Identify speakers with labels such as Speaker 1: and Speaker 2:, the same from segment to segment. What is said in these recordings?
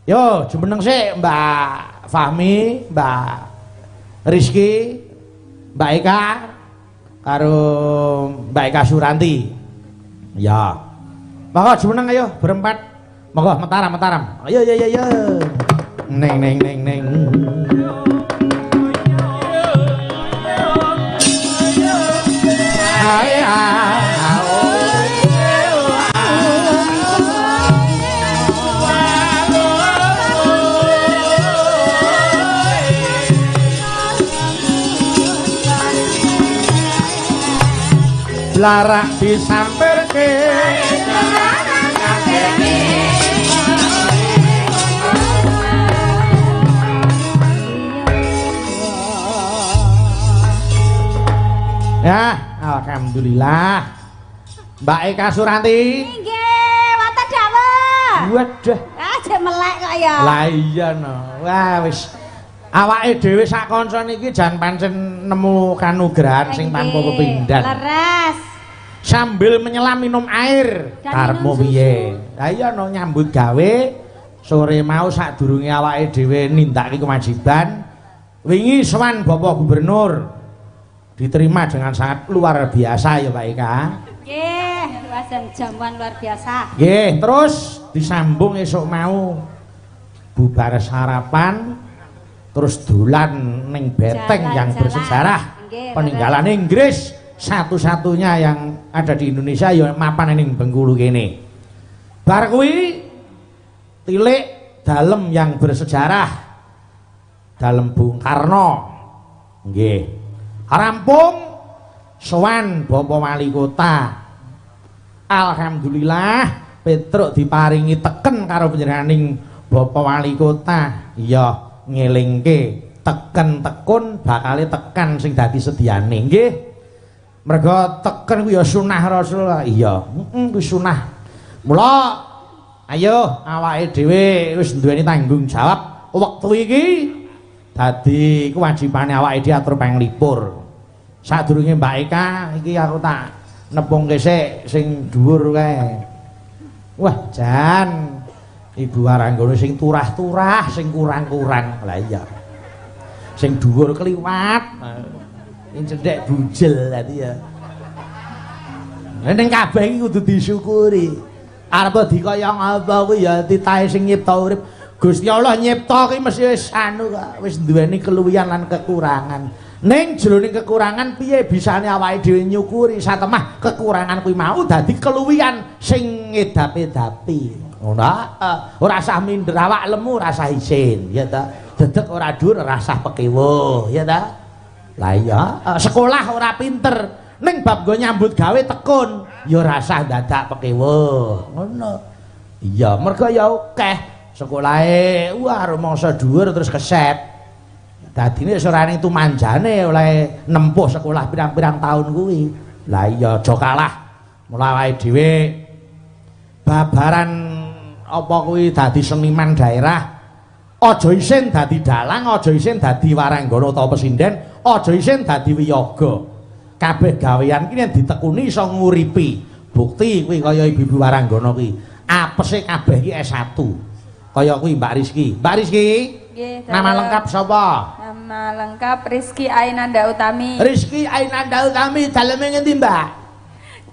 Speaker 1: Yo, jumeneng sik Mbak Fahmi, Mbak Rizky, Mbak Eka karo Mbak Eka Suranti. Ya. Monggo jumeneng ayo berempat. Monggo mataram. Ayo. Neng. Larak disamperke ya, alhamdulillah. Mbak Eka Suranti.
Speaker 2: Nggih, wonten dawuh.
Speaker 1: Waduh.
Speaker 2: Jek melek kok ya.
Speaker 1: Lah iya no. Wah wis awake dhewe sak kanca niki jan pancen nemu kanugrahan sing tanpa pepindhan.
Speaker 2: Leres.
Speaker 1: Sambil menyelam minum air. Karmo piye? Lah iya no nyambut gawe sore mau sadurunge awake dhewe nindakake kewajiban. Wingi sowan Bapak Gubernur diterima dengan sangat luar biasa ya Pak Eka.
Speaker 2: Nggih, wajan jamuan luar biasa.
Speaker 1: Nggih, terus disambung esuk mau bubar sarapan terus dolan ning beteng yang bersejarah peninggalan Inggris satu-satunya yang ada di Indonesia ya mapan ning Bengkulu kene. Bar kuwi tilik dalem yang bersejarah dalem Bung Karno. Nggih. Rampung sowan Bapak Wali Kota. Alhamdulillah Petruk diparingi teken karo panjenenganing Bapak Wali Kota. Iya ngelingke teken tekun bakale tekan sing dadi sediane nggih. Mergo teken kuwi ya sunah Rasulullah. Iya, kuwi sunah. Mula ayo awake dhewe wis duweni tanggung jawab wektu iki dadi kewajibane awake dhewe atur panglipur. Sadurunge Mbak Eka iki aku tak nepungke sik sing dhuwur kae. Wah, jan Ibu Waranggono sing turah-turah, sing kurang-kurang. Lah iya. Sing dhuwur kliwat. Sing cendhek bujel dadi ya. Ning kabeh iki kudu disyukuri. Arep dikaya apa kuwi ya titahe sing nyipta urip. Gusti Allah nyipta ki mesti wis anu kok, wis duweni keluwihan lan kekurangan. Ning jroning kekurangan piye bisane awake dhewe nyukuri satemah kekurangan kuwi mau dadi keluwihan sing ngedap-edapi. Ngono ora usah minder awak lemu ora usah isin ya ta. Dedeg ora dhuwur ora usah pekewo ya ta. Lah iya sekolah ora pinter ning bab go nyambut gawe tekun ya ora usah dadak pekewo. Ngono. Iya mergo ya akeh sekolahe wah rumangsa dhuwur terus kesep. Dadine sorane itu manjane oleh nempuh sekolah pirang-pirang tahun kuwi. Lah iya aja kalah. Mula awake dhewe babaran apa kuwi dadi seniman daerah. Aja isin dadi dalang, aja isin dadi waranggana utawa pesinden, aja isin dadi wiyaga. Kabeh gawean ki yen ditekuni iso nguripi. Bukti kuwi kaya Ibu Waranggana kuwi. Apese kabeh iki S1. Kaya kuwi Mbak Rizky. Mbak Rizky?
Speaker 2: Nggih,
Speaker 1: nama lengkap sapa?
Speaker 2: Nama lengkap Rizky Ainanda Utami.
Speaker 1: Rizky Ainanda Utami, daleme ngendi, Mbak?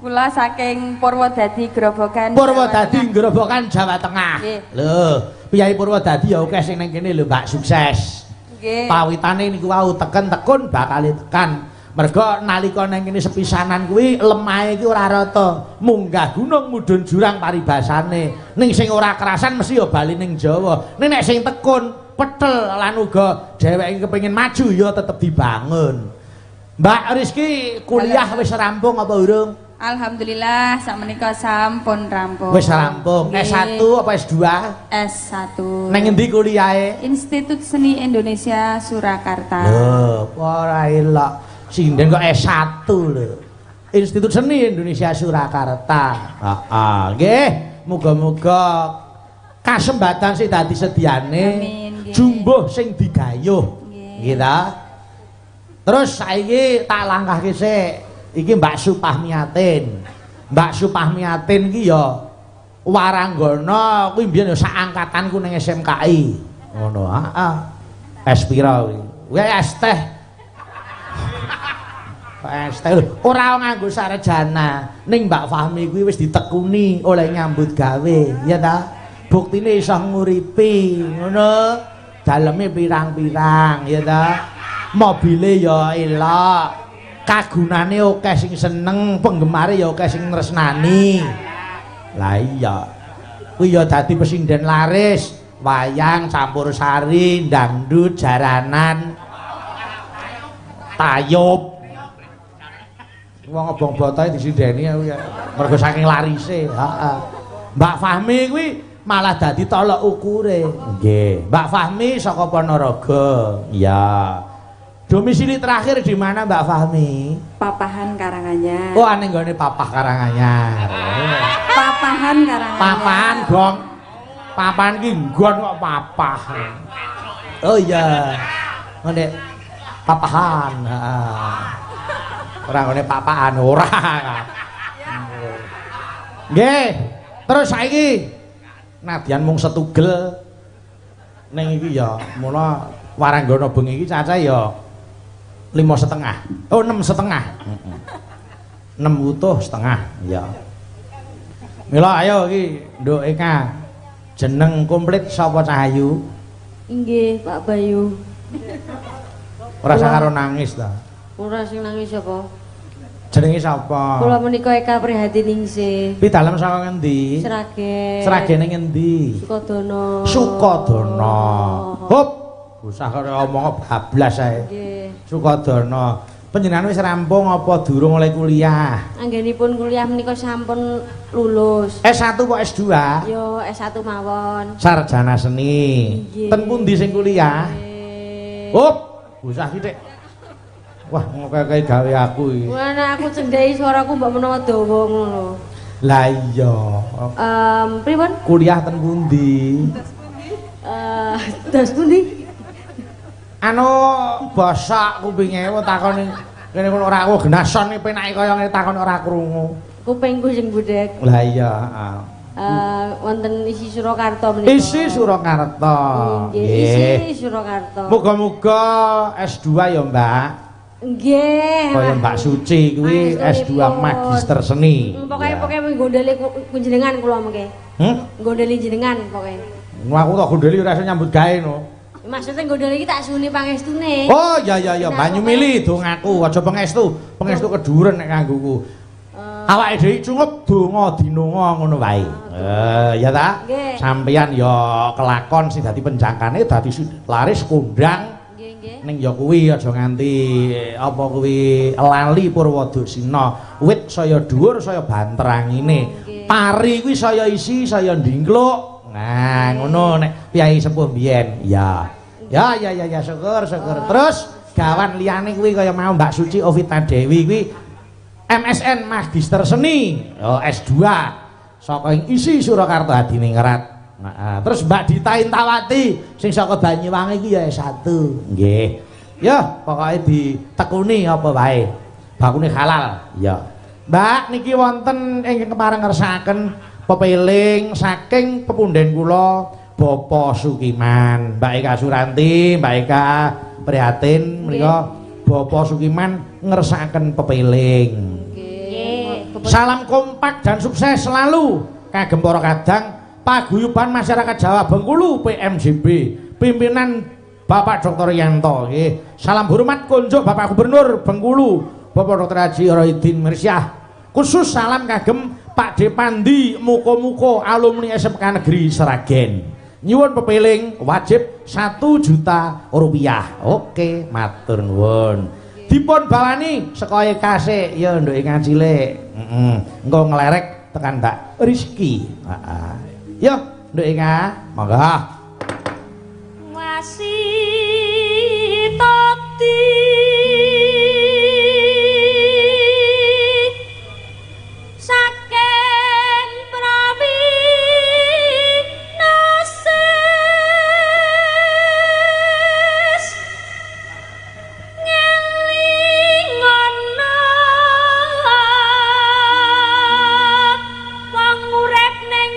Speaker 2: Kula saking Purwodadi Grobogan.
Speaker 1: Purwodadi Grobogan Jawa Tengah. Lho, piyai Purwodadi ya akeh sing ning kene lho, Mbak, sukses.
Speaker 2: Nggih.
Speaker 1: Pawitane niku wau teken tekun bakal tekan. Mergo nalika ning kene sepisanan kuwi lemahe iki ora rata. Munggah gunung mudhun jurang paribasane. Ning sing ora kerasan mesti ya bali ning Jawa. Ning nek sing tekun petel lan uga dheweke kepengin maju ya tetep dibangun. Mbak Rizky kuliah wis rampung apa urung?
Speaker 2: Alhamdulillah sakmenika sampun rampung.
Speaker 1: Wis rampung. S1 apa S2?
Speaker 2: S1.
Speaker 1: Nang endi kuliahe?
Speaker 2: Institut Seni Indonesia Surakarta.
Speaker 1: Lho, ora elok. Sinden kok S1 lho. Institut Seni Indonesia Surakarta. Heeh, nggih. Muga-muga kasembatan sing dadi sediane jumbuh sing digayuh. Nggih ta? Terus saiki tak langkahke sik. Iki Mbak Supahmiatin. Mbak Supahmiatin iki ya Waranggana kuwi mbiyen ya sak angkatanku ning SMKI. Ngono, heeh. Es pira kuwi? Kuwi es teh. Es teh ora nganggo sarjana. Ning Mbak Fahmi kuwi wis ditekuni oleh nyambut gawe, ya ta? Buktine iso nguripi, ngono. Daleme pirang-pirang, ya ta? Mobile ya elok. Kagunane akeh sing seneng, penggemare ya akeh sing tresnani. Lah iya. Kuwi ya dadi pesinden laris, wayang, campursari, dangdut, jaranan, tayub. Wong obong botohe disindeni aku ya. Mergo saking larise, heeh. Mbak Fahmi kuwi malah dadi tolok ukure. Nggih. Mbak Fahmi saka Ponorogo. Iya. Domisili terakhir di mana Mbak Fahmi?
Speaker 3: Papahan Karanganyar.
Speaker 1: Oh, ane nggone Papah Karanganyar.
Speaker 3: Papahan Karanganyar.
Speaker 1: Papahan, Gong. Papahan ki nggon kok papah. Oh iya. Ngene papahan, heeh. Ora ngene papahan ora. Nggih. Terus saiki nadyan mung setugel ning iki ya, mula Waranggana bengi iki cacahe ya 5,5. Oh, 6,5. 6 utuh setengah, ya. Mila ayo iki Nduk Eka. Jeneng komplit sapa Cahayu?
Speaker 3: Inggih, Pak Bayu.
Speaker 1: Ora usah karo nangis ta.
Speaker 3: Ora sing nangis sapa?
Speaker 1: Jenenge sapa?
Speaker 3: Kula menika Eka Prihatiningsih.
Speaker 1: Pidalem saka ngendi?
Speaker 3: Sragen.
Speaker 1: Sragene ngendi?
Speaker 3: Sukodono.
Speaker 1: Sukodono. Hop. Usah karo omong bablas ae.
Speaker 3: Nggih.
Speaker 1: Sukodono. Panjenengan wis rampung apa durung oleh kuliah?
Speaker 3: Anggenipun kuliah menika sampun lulus.
Speaker 1: S1 apa S2?
Speaker 3: Yo S1 mawon.
Speaker 1: Sarjana seni.
Speaker 3: Nggih.
Speaker 1: Ten pundi sing kuliah?
Speaker 3: Nggih.
Speaker 1: Hop. Usah sithik. Wah, ngokek gawe aku iki.
Speaker 3: Ana aku cendheki suaraku mbok menawa dawa ngono.
Speaker 1: Lah iya.
Speaker 3: Pripun?
Speaker 1: Kuliah ten pundi?
Speaker 3: Das pundi?
Speaker 1: Anu basak kupinge takoni kene kula ora aku genason iki penake kaya ngene takon ora krungu.
Speaker 3: Kupingku sing budhek.
Speaker 1: Lah iya,
Speaker 3: Wonten isi Surakarta menika.
Speaker 1: Isi Surakarta.
Speaker 3: Nggih, isi Surakarta.
Speaker 1: Muga-muga S2 ya, Mbak.
Speaker 3: Nggih.
Speaker 1: Kaya Mbak Suci kuwi S2 Magister Seni.
Speaker 3: Pokoke nggondeli kunjenengan kula mengke. Nggondeli jenengan pokoke.
Speaker 1: Aku tak gondeli ora iso nyambut gawe no.
Speaker 3: Maksudnya nggondeli iki tak suwuni pangestune.
Speaker 1: Oh, iya banyu mili dongaku, aja pengestu. Pengestu keduren nek nganggoku. Awake dhewe cungup donga dinonga ngono wae. Ya ta? Sampeyan ya kelakon sing dadi penjangkane dadi laris kondang.
Speaker 3: Nggih.
Speaker 1: Ning ya kuwi aja nganti apa kuwi lali Purwadasina. Wit saya dhuwur saya banterangine. Pari kuwi saya isi saya ndingkluk. Nah, ngono nek piyai sepuh mbiyen. Ya. Ya syukur. Terus gawan liyane kuwi kaya mau Mbak Suci Ovita Dewi kuwi MSN Magister Seni, S2 saka ing isi Surakarta Hadiningrat. Nah, terus Mbak Dita Intawati sing saka Banyuwangi iki ya S1. Nggih. Ya, pokoke ditekuni apa wae. Bakune halal. Ya. Mbak niki wonten ingkang kepareng ngersakaken pepeling saking pepunden kula Bapa Sukiman, Mbak Eka Suranti, Mbak Eka prihatin menika Bapa Sukiman ngersakaken pepeling. Salam kompak dan sukses selalu kagem para kadang paguyuban masyarakat Jawa Bengkulu PMJB pimpinan Bapak Dr. Yanto nggih. Salam hormat kunjuk Bapak Gubernur Bengkulu Bapak Dr. Haji Rohidin Mirsyah. Khusus salam kagem Pak Depandi muko-muko alumni SMK Negeri Sragen. Nyuwun pepeling wajib 1 juta rupiah. Oke, matur nuwun. Dipun bawani sekaya kasih ya nduk ingkang cilik. Engko nglerek tekan Mbak Rizki. Heeh. Yo, nduk ingkang, monggo.
Speaker 3: Wasitati saken prawinasis ngelingono wong urip ning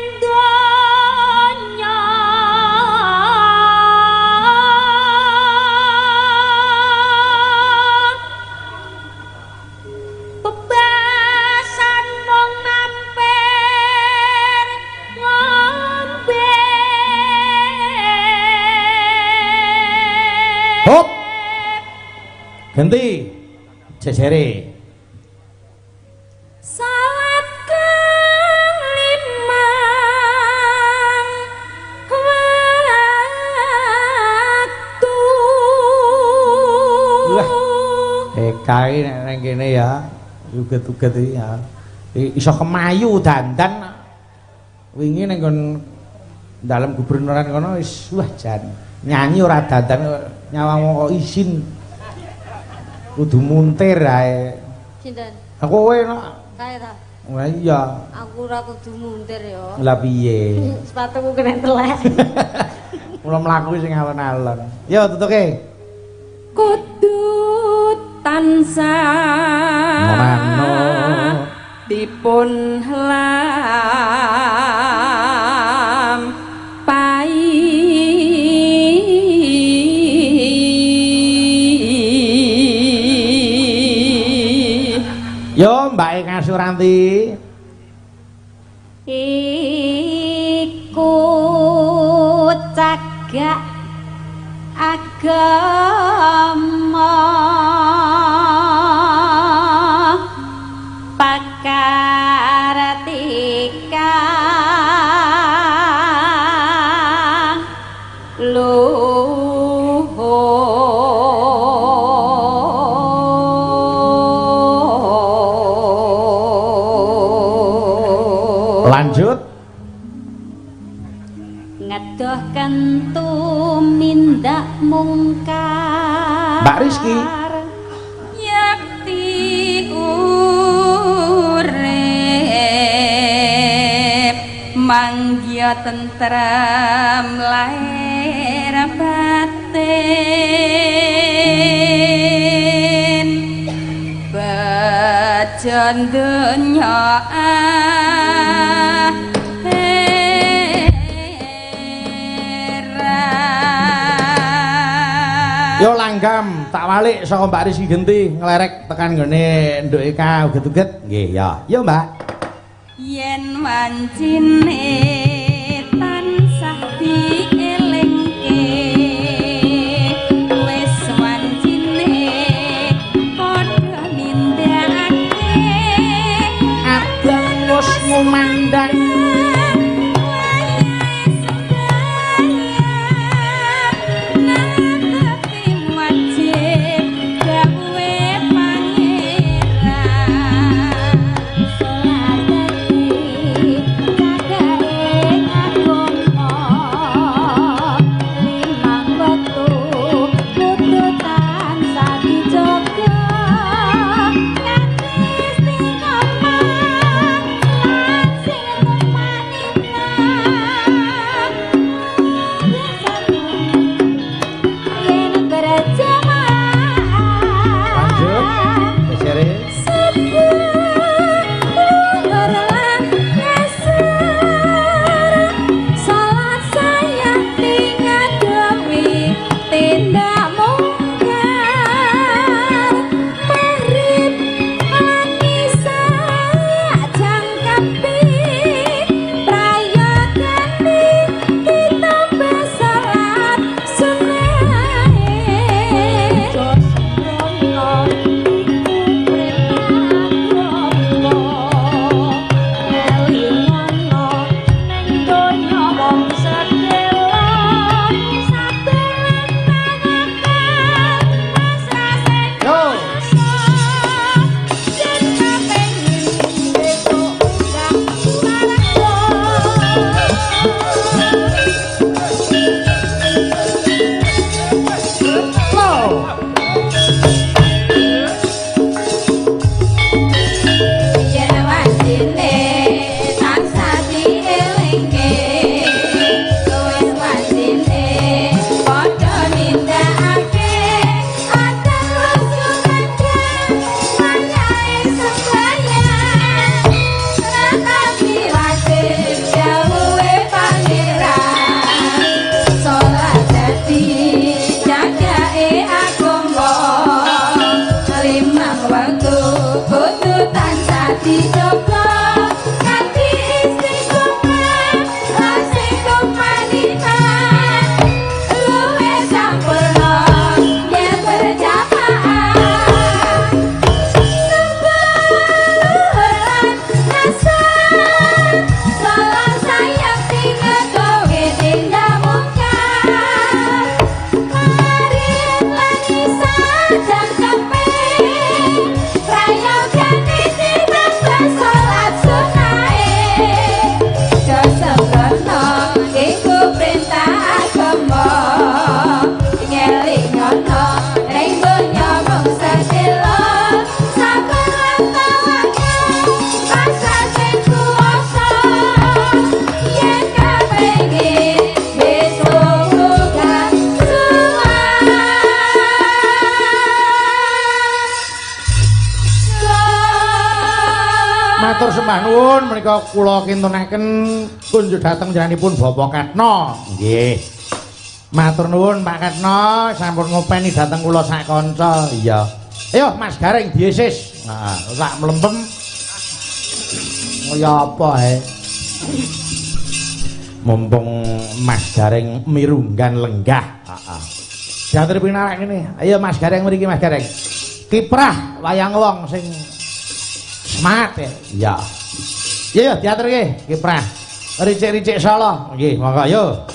Speaker 1: Ganti. Jejere.
Speaker 3: Salat kang limang waktu.
Speaker 1: Wah. Kae nek nang kene ya. Uget-uget iki ya. Iso kemayu dandan. Wingi ning kon dalam gubernuran kono wis wah jan nyanyi ora dandan nyawamu kok isin. Kudu muntir ae.
Speaker 3: Sinten?
Speaker 1: Aku kowe no.
Speaker 3: Kae ta.
Speaker 1: Wah iya.
Speaker 3: Aku ora kudu muntir ya.
Speaker 1: Lah piye?
Speaker 3: Sepatuku kena telek.
Speaker 1: Mula mlaku sing alon-alon. Yo tutuke.
Speaker 3: Kudu tansah
Speaker 1: Morano
Speaker 3: dipun lam pai
Speaker 1: yo Mbak Eka Suranti
Speaker 2: iku cagak agama pakartika
Speaker 1: lanjut
Speaker 2: ngedoh kentu mindak mungkar
Speaker 1: Mbak Rizky
Speaker 2: yakti urip manggya tentrem lahir batin bejon donya
Speaker 1: yo langgam tak walik saka Mbak Rizky Genti nglerek tekan nggone Nduk Eka uget-uget nggih ya yo Mbak
Speaker 2: yen wancine tansah dielingke wis wancine padha nindakake
Speaker 1: abang wis ngumandang Matur sembah nuwun menika kula kintunaken kunjuk dhateng njenenganipun Bapak Katno. Nggih. Matur nuwun Pak Katno sampun ngopeni dhateng kula sak kanca. Iya. Ayo Mas Gareng diesis. Nah, sak mlempem. Ya apa ae. Mumpung Mas Gareng mirunggan lenggah. Heeh. Diatur pinarak ngene. Ayo Mas Gareng mriki Mas Gareng. Kiprah wayang wong sing semangat ya. Iya. Iya diaturke kiprah. Ricik-ricik Solo. Nggih, monggo yo.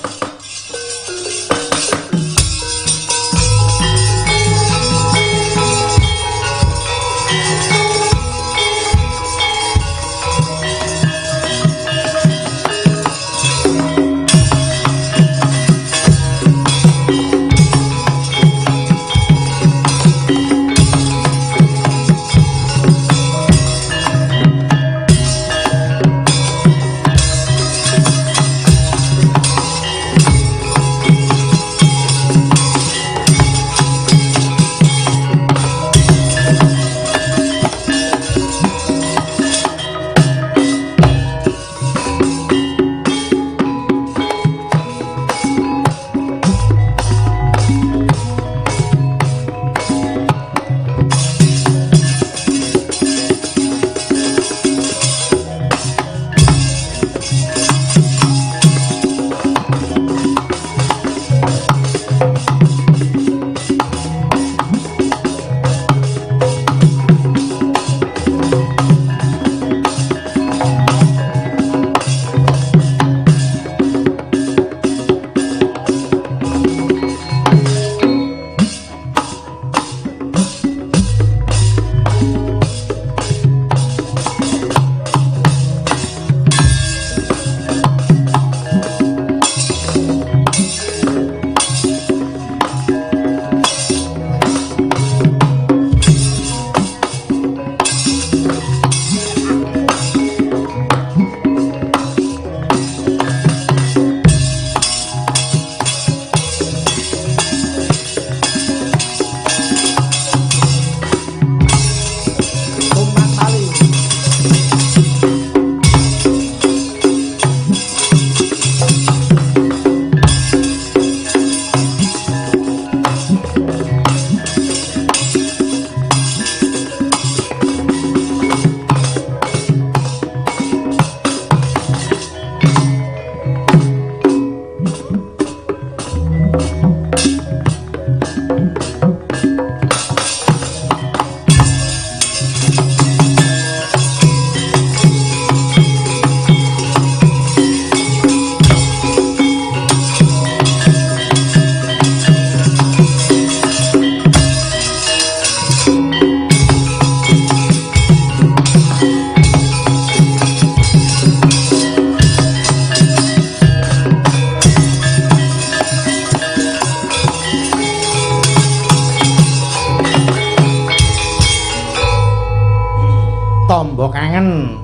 Speaker 1: tombo kangen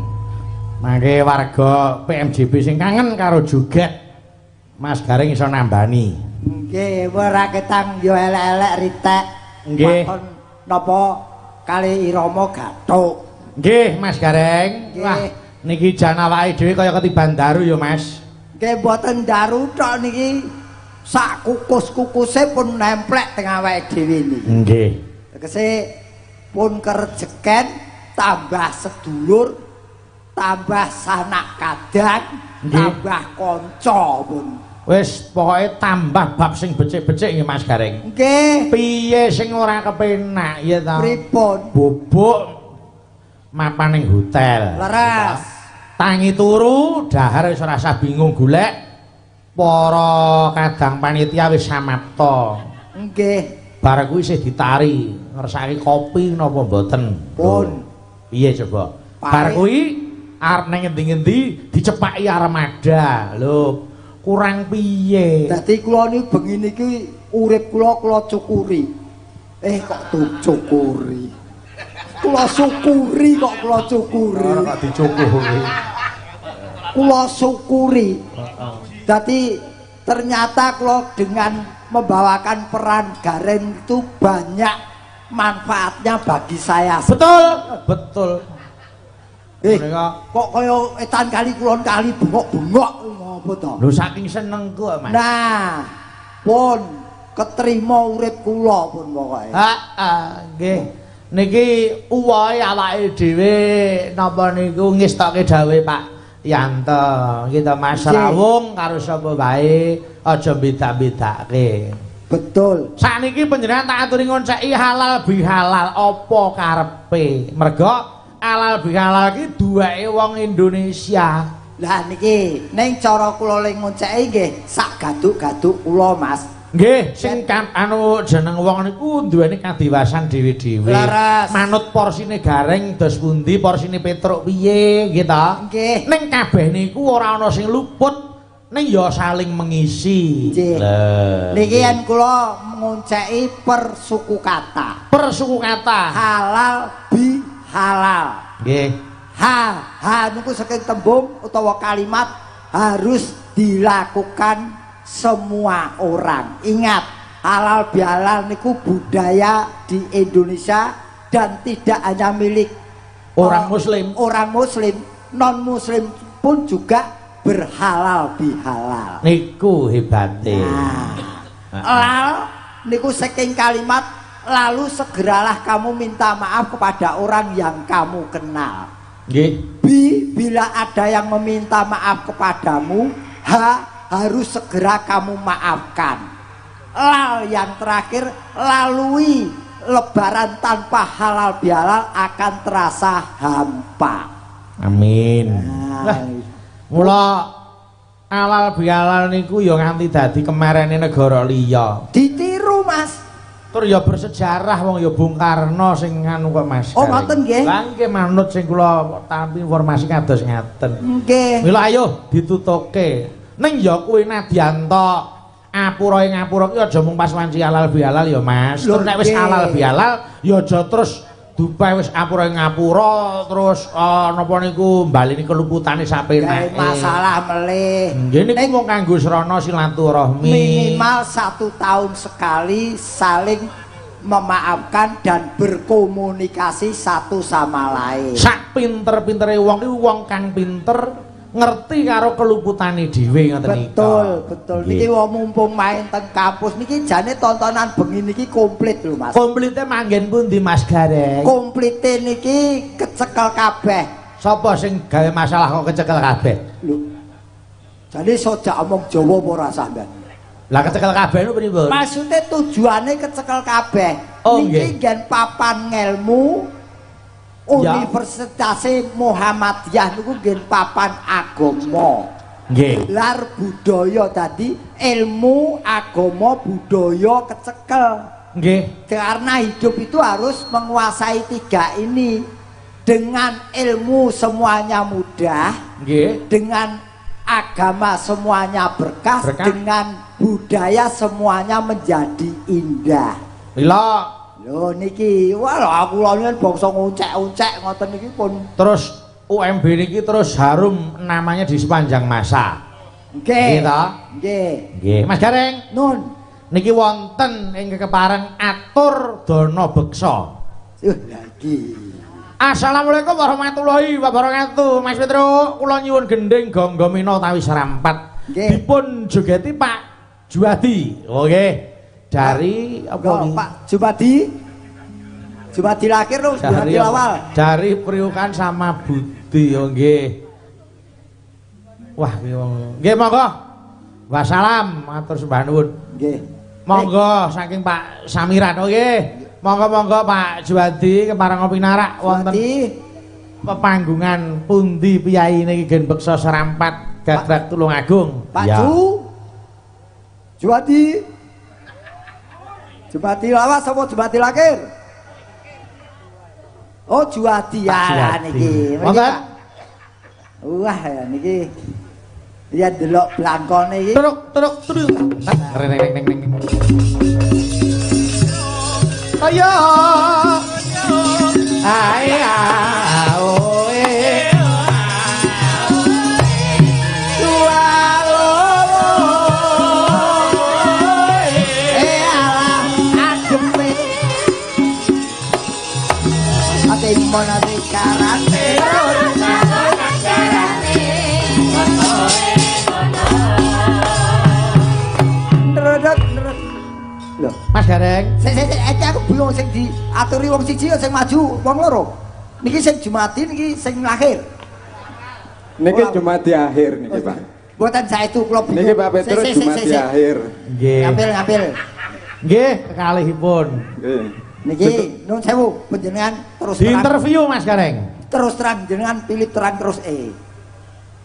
Speaker 1: mangke warga PMJB sing kangen karo joget Mas Gareng iso nambani.
Speaker 4: Nggih, ora ketang yo elek-elek ritek.
Speaker 1: Nggih.
Speaker 4: Napa kali irama gathuk.
Speaker 1: Nggih, Mas Gareng.
Speaker 4: Nggih.
Speaker 1: Wah, niki jan awake dhewe kaya ketiban daru ya, Mas.
Speaker 4: Nggih, mboten daru tok niki. Sak kukus-kukuse pun nemplek teng awake dhewe niki.
Speaker 1: Nggih.
Speaker 4: Tegese pun kerejeken tambah sedulur, tambah sanak kadang, tambah kanca pun.
Speaker 1: Wis pokoke tambah bab sing becik-becik nggih Mas Gareng.
Speaker 4: Nggih.
Speaker 1: Piye sing ora kepenak ya ta?
Speaker 4: Pripun?
Speaker 1: Bubuk mapan ning hotel.
Speaker 4: Leres.
Speaker 1: Tangi turu, dahar wis ora usah bingung golek. Para kadang panitia wis samapta.
Speaker 4: Nggih.
Speaker 1: Bar kuwi isih ditari, ngersaki kopi napa mboten?
Speaker 4: Pun.
Speaker 1: Piye coba? Bar kuwi arep nang ngendi-ngendi dicepaki armada. Lho, kurang piye?
Speaker 4: Dadi kula niku bengi niki urip kula cukuri. Kok cukuri. Kula syukuri kok kula cukuri.
Speaker 1: Ora kok dicukuri.
Speaker 4: Kula syukuri. Dadi ternyata kula dengan membawakan peran Gareng itu banyak manfaatnya bagi saya.
Speaker 1: Betul, betul.
Speaker 4: Kok kaya etan kali kulon kali bengok-bengok ngopo to?
Speaker 1: Lho saking senengku Mas.
Speaker 4: Nah, pun ketrima urip kula pun pokoke.
Speaker 1: Heeh, nggih. Niki uwahe awake dhewe napa niku ngestoke dawuh Pak Yanto. Kita Mas Rawung karo sapa wae aja beda-bedake.
Speaker 4: Betul.
Speaker 1: Sakniki panjenengan tak aturi ngonceki halal bihalal apa karepe. Merga halal bihalal ki duweke wong Indonesia.
Speaker 4: Lah niki ning cara kula ling ngonceki nggih sak gaduk-gaduk kula Mas.
Speaker 1: Nggih, sing anu jeneng wong niku duweni kadiwasan dhewe-dhewe. Manut porsine garing dos pundi, porsine petruk piye gitu.
Speaker 4: Nggih.
Speaker 1: Ning kabeh niku ora ana sing luput. Ning ya saling mengisi.
Speaker 4: Lah, niki yen kula ngonceki per suku kata.
Speaker 1: Per suku kata.
Speaker 4: Halal bi halal.
Speaker 1: Nggih.
Speaker 4: Ha niku saking tembung utawa kalimat harus dilakukan semua orang. Ingat, halal bihalal niku budaya di Indonesia dan tidak hanya milik
Speaker 1: orang muslim.
Speaker 4: Orang muslim, non muslim pun juga berhalal bihalal.
Speaker 1: Niku hebate.
Speaker 4: Lal niku saking kalimat lalu segeralah kamu minta maaf kepada orang yang kamu kenal.
Speaker 1: Nggih.
Speaker 4: Bila ada yang meminta maaf kepadamu, harus segera kamu maafkan. Lal yang terakhir, lalui lebaran tanpa halal bihalal akan terasa hampa.
Speaker 1: Amin. Mula halal bihalal niku ya nganti dadi kemerene negara liya.
Speaker 4: Ditiru Mas.
Speaker 1: Tur ya bersejarah wong ya Bung Karno sing anu kok Mas.
Speaker 4: Oh ngoten nggih.
Speaker 1: Lah nggih manut sing kula tampi informasi kados ngaten.
Speaker 4: Nggih.
Speaker 1: Mila ayo ditutuke. Ning ya kuwi nadyanto ngapura ki aja mung pas wanci halal bihalal ya Mas. Tur nek wis halal bihalal ya aja terus dupae wis ngapura terus napa niku baleni keluputane sapenake.
Speaker 4: Masalah melih.
Speaker 1: Nggih niku mung kanggo srana silaturahmi.
Speaker 4: Minimal 1 tahun sekali saling memaafkan dan berkomunikasi satu sama lain.
Speaker 1: Sak pinter-pintere wong iki wong kang pinter ngerti karo keluputane dhewe ngoten niku.
Speaker 4: Betul. Niki wong mumpung main teng kampus niki jane tontonan bengi niki komplit lho Mas.
Speaker 1: Komplite manggen pundi Mas Gareng?
Speaker 4: Komplite niki kecekel kabeh.
Speaker 1: Sapa sing gawe masalah kok kecekel kabeh?
Speaker 4: Lho. Jane sojak omong Jawa apa ora sampean?
Speaker 1: Lah kecekel kabeh niku pripun?
Speaker 4: Maksude tujuane kecekel kabeh.
Speaker 1: Oh,
Speaker 4: niki gen papan ngelmu Universitas Muhammadiyah niku nggih papan agama.
Speaker 1: Nggih.
Speaker 4: Lar budaya tadi ilmu agama budaya kecekel.
Speaker 1: Nggih.
Speaker 4: Karena hidup itu harus menguasai 3 ini. Dengan ilmu semuanya mudah.
Speaker 1: Nggih.
Speaker 4: Dengan agama semuanya berkah. Dengan budaya semuanya menjadi indah.
Speaker 1: Lila
Speaker 4: Lho niki, wah aku lawan bangsa ngoncek-oncek ngoten niki pun.
Speaker 1: Terus UMB niki terus harum namanya di sepanjang masa.
Speaker 4: Nggih.
Speaker 1: Gitu.
Speaker 4: Nggih.
Speaker 1: Nggih, Mas Gareng.
Speaker 4: Nun.
Speaker 1: Niki wonten ing kepareng atur dana beksa.
Speaker 4: Lagi.
Speaker 1: Assalamualaikum warahmatullahi wabarakatuh. Mas Petro, kula nyuwun gending Gonggomina utawi serampat. Dipun jogeti Pak Juwadi. Oke. Dari apa
Speaker 4: Pak Jumadi lahir lho, Jumadi awal.
Speaker 1: Dari Priukan sama Budi, oh nggih. Wah, nggih monggo. Wassalam, matur sembah nuwun.
Speaker 4: Nggih.
Speaker 1: Monggo saking Pak Samiran, oh nggih. Monggo Pak Juwadi kepareng ngopi narak wonten pepanggungan pundi piyai niki gen beksa serampat Gagrak Tulungagung.
Speaker 4: Pak Juwadi. Jumadi lawas apa Jumadi lahir? Oh Juwadi ya niki. Wah ya niki. Lihat delok blangkone iki.
Speaker 1: Truk. Ayo.
Speaker 4: menate karate Lho,
Speaker 1: Mas Gareng.
Speaker 4: sik aku bingung sing diaturi wong siji sing maju wong loro. Niki sing Jumadi niki sing lahir.
Speaker 5: Niki Jumadi akhir niki, Pak.
Speaker 4: Mboten saestu kula bingung.
Speaker 5: Niki Pak Petrus Jumadi akhir.
Speaker 1: Nggih.
Speaker 4: Ngambil.
Speaker 1: Nggih, kekalihipun.
Speaker 5: Nggih.
Speaker 4: Niki nun sewu panjenengan terus
Speaker 1: Di interview Mas Gareng.
Speaker 4: terus terang jenengan pilih terang terus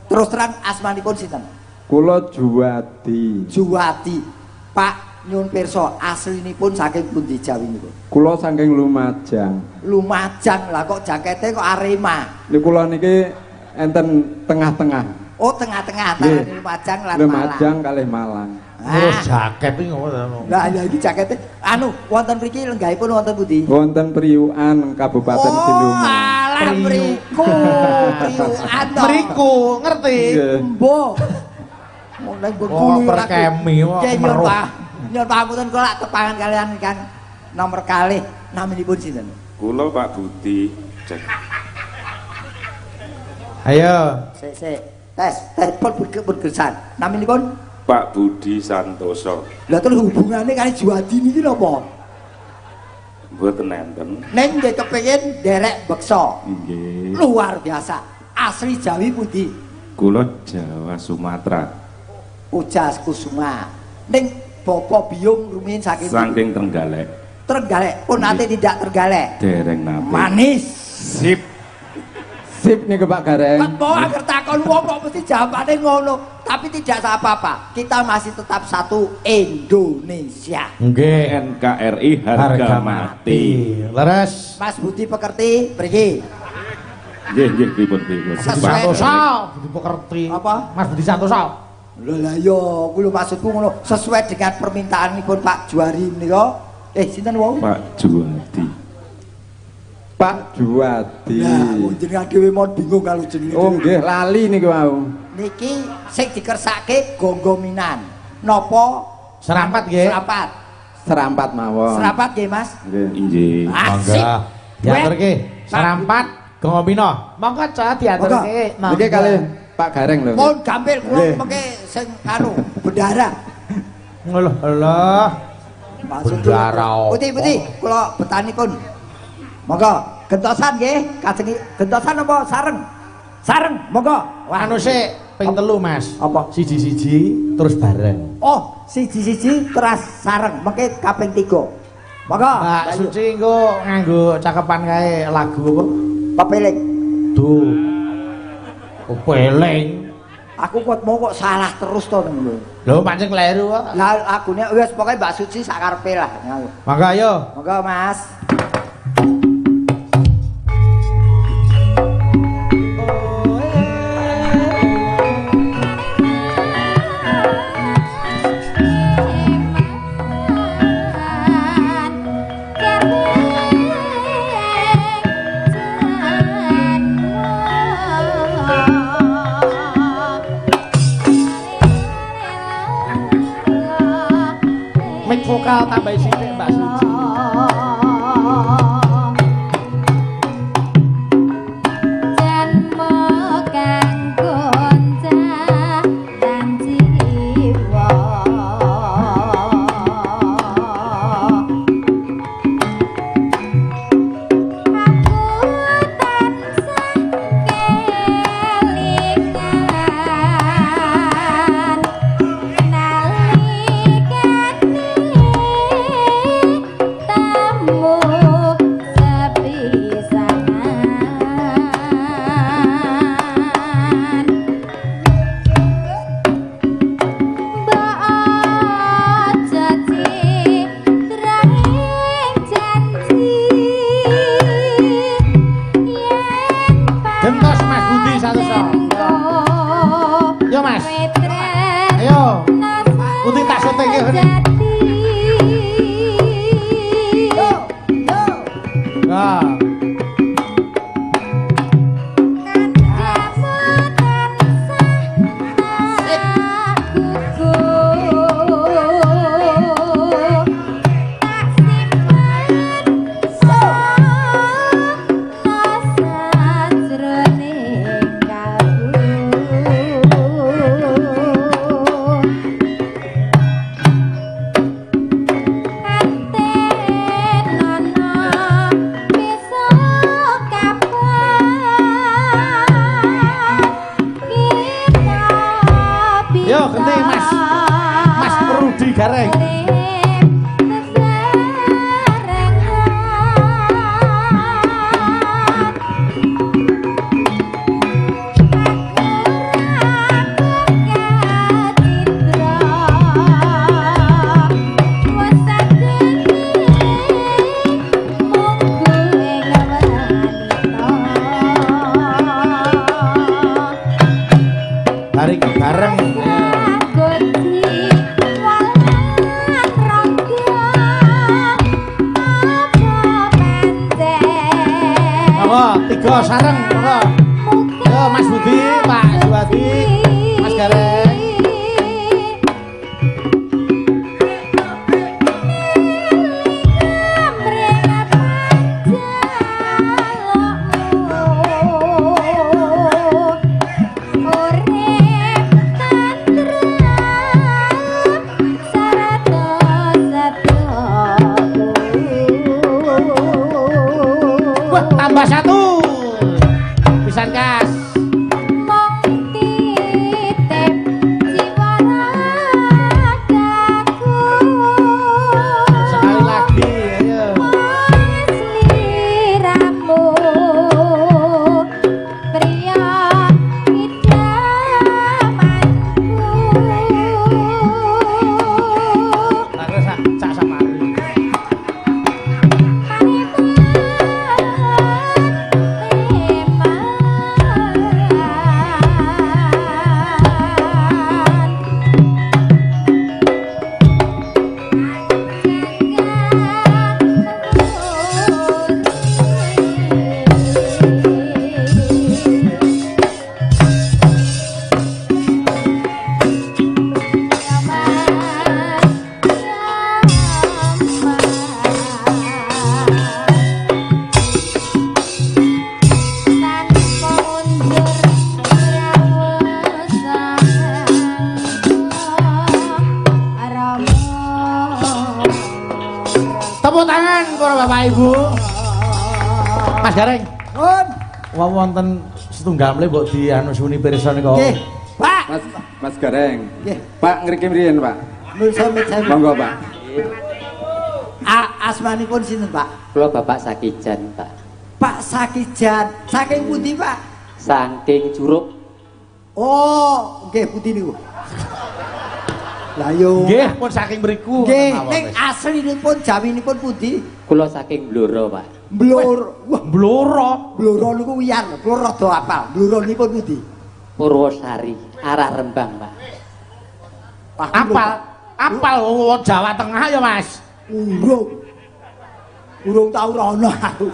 Speaker 4: terus terang asmanipun sinten?
Speaker 5: Kula Juwadi.
Speaker 4: Juwadi. Pak nyun pirsa aslinipun saking pundi Jawi niku?
Speaker 5: Kula saking Lumajang.
Speaker 4: Lumajang lah kok jakete kok Arema.
Speaker 5: Niku kula niki enten tengah-tengah.
Speaker 4: Oh tengah-tengah antara Lumajang lan Malang.
Speaker 5: Lumajang kalih Malang.
Speaker 1: Terus jaket iki ngono.
Speaker 4: Lah ya iki jakete wonten mriki lenggahipun wonten pundi?
Speaker 5: Wonten Priukan Kabupaten Siluman.
Speaker 4: Alah mriku. Priukan.
Speaker 1: Mriku, ngerti?
Speaker 5: Nggih.
Speaker 4: Mbok. Mulai
Speaker 1: Oh,
Speaker 4: berkulu
Speaker 1: perkemi kok meruh.
Speaker 4: Nyuwun pangapunten kula tepangan kalian kan nomor kalih naminipun sinten?
Speaker 6: Kula Pak Budi. Cek.
Speaker 1: Ayo.
Speaker 4: Sik. Tes pun bergersan. Naminipun
Speaker 6: Pak Budi Santoso.
Speaker 4: Lah terus hubungane kali Juwadi niki napa?
Speaker 6: Mboten enten.
Speaker 4: Ning nggih kepengin derek beksa.
Speaker 6: Nggih.
Speaker 4: Luar biasa. Asli Jawi pundi?
Speaker 6: Kula Jawa Sumatera.
Speaker 4: Ujas Kusuma. Ning Bapak Biyung rumiyin saking
Speaker 6: Saking Trenggalek.
Speaker 4: Trenggalek. Pun nate tidak Trenggalek.
Speaker 6: Dereng nate.
Speaker 4: Manis.
Speaker 6: Sip.
Speaker 5: Sip niku Pak Gareng.
Speaker 4: Kan mau agar takon wong kok mesti jawabane ngono. Tapi tidak apa-apa. Kita masih tetap satu Indonesia.
Speaker 1: Nggih.
Speaker 6: NKRI harga mati.
Speaker 1: Leres.
Speaker 4: Mas Budi Pekerti, pergi.
Speaker 6: Nggih pripun.
Speaker 4: Sesuai.
Speaker 1: Santoso, Budi Pekerti.
Speaker 4: Apa?
Speaker 1: Mas Budi Santoso.
Speaker 4: Lah yo, kuwi maksudku ngono, sesuai dengan permintaanipun Pak Juari menika. Sinten wau?
Speaker 6: Pak Juwadi.
Speaker 5: Pak Juwadi.
Speaker 4: Lah, jenengan dhewe mon bingung kalau jenenge.
Speaker 5: Oh nggih, lali niku wau.
Speaker 4: Niki sing dikersake gonggominan. Napa?
Speaker 1: Serampat nggih.
Speaker 4: Serampat.
Speaker 5: Serampat mawon.
Speaker 4: Serampat nggih, Mas.
Speaker 6: Nggih.
Speaker 4: Asik.
Speaker 1: Mangga. Diaturke. Serampat Gomino. Monggo Ca diaturke.
Speaker 5: Niki kalih Pak Gareng lho.
Speaker 4: Mohon gampil kula mengke sing bendara.
Speaker 1: Ngono lho. Bendara.
Speaker 4: Putih, kula betanipun. Monggo, gentosan nggih, kajeng gentosan apa sareng? Sareng, monggo.
Speaker 1: Anu sik ping 3 Mas.
Speaker 4: Apa?
Speaker 1: Siji-siji terus bareng.
Speaker 4: Oh, siji-siji terus sareng, mengke kaping 3. Monggo.
Speaker 1: Mbak Suci engko nganggo cakepan kae lagu apa?
Speaker 4: Pepeling.
Speaker 1: Duh. Pepeling.
Speaker 4: Aku kok mau kok salah terus to ngono.
Speaker 1: Lho pancen kleru kok.
Speaker 4: Lah lagune wis pokoke Mbak Suci sakarepe lah.
Speaker 1: Mangga ayo.
Speaker 4: Monggo, Mas.
Speaker 1: Mik vokal tambah sithik Mbak Suci.
Speaker 7: Nalikan
Speaker 1: Gareng. Tarik bareng. Tiga sareng, yo Mas Budi, Pak Juwadi, Mas Gareng. Wah, tambah satu. Pisan kas. Sekali lagi, ayo. Terus cak samari. Tepuk tangan para Bapak Ibu. Mas Gareng.
Speaker 4: Nun.
Speaker 1: Wonten setunggal mle mbok dianusuni pirsa nika.
Speaker 4: Nggih, Pak.
Speaker 5: Mas Gareng.
Speaker 4: Nggih.
Speaker 5: Pak ngriki mriyen, Pak.
Speaker 4: Nun sampe
Speaker 5: Monggo, Pak.
Speaker 4: Asmanipun sinten, Pak?
Speaker 7: Kula Bapak Sakijan, Pak.
Speaker 4: Pak Sakijan. Saking pundi, Pak?
Speaker 7: Saking Curug.
Speaker 4: Oh, nggih pundi niku? Lah yo.
Speaker 1: Nggih, pun saking mriku.
Speaker 4: Nggih, ning aslinipun jawinipun pundi?
Speaker 7: Kula saking Blora, Pak.
Speaker 4: Blor. Wah,
Speaker 1: Blora.
Speaker 4: Blora niku wiyar, Blora rada apal. Bloranipun pundi?
Speaker 7: Purwosari, arah Rembang, Pak.
Speaker 1: Apal wong Jawa Tengah ya, Mas.
Speaker 4: Urung tau rono aku.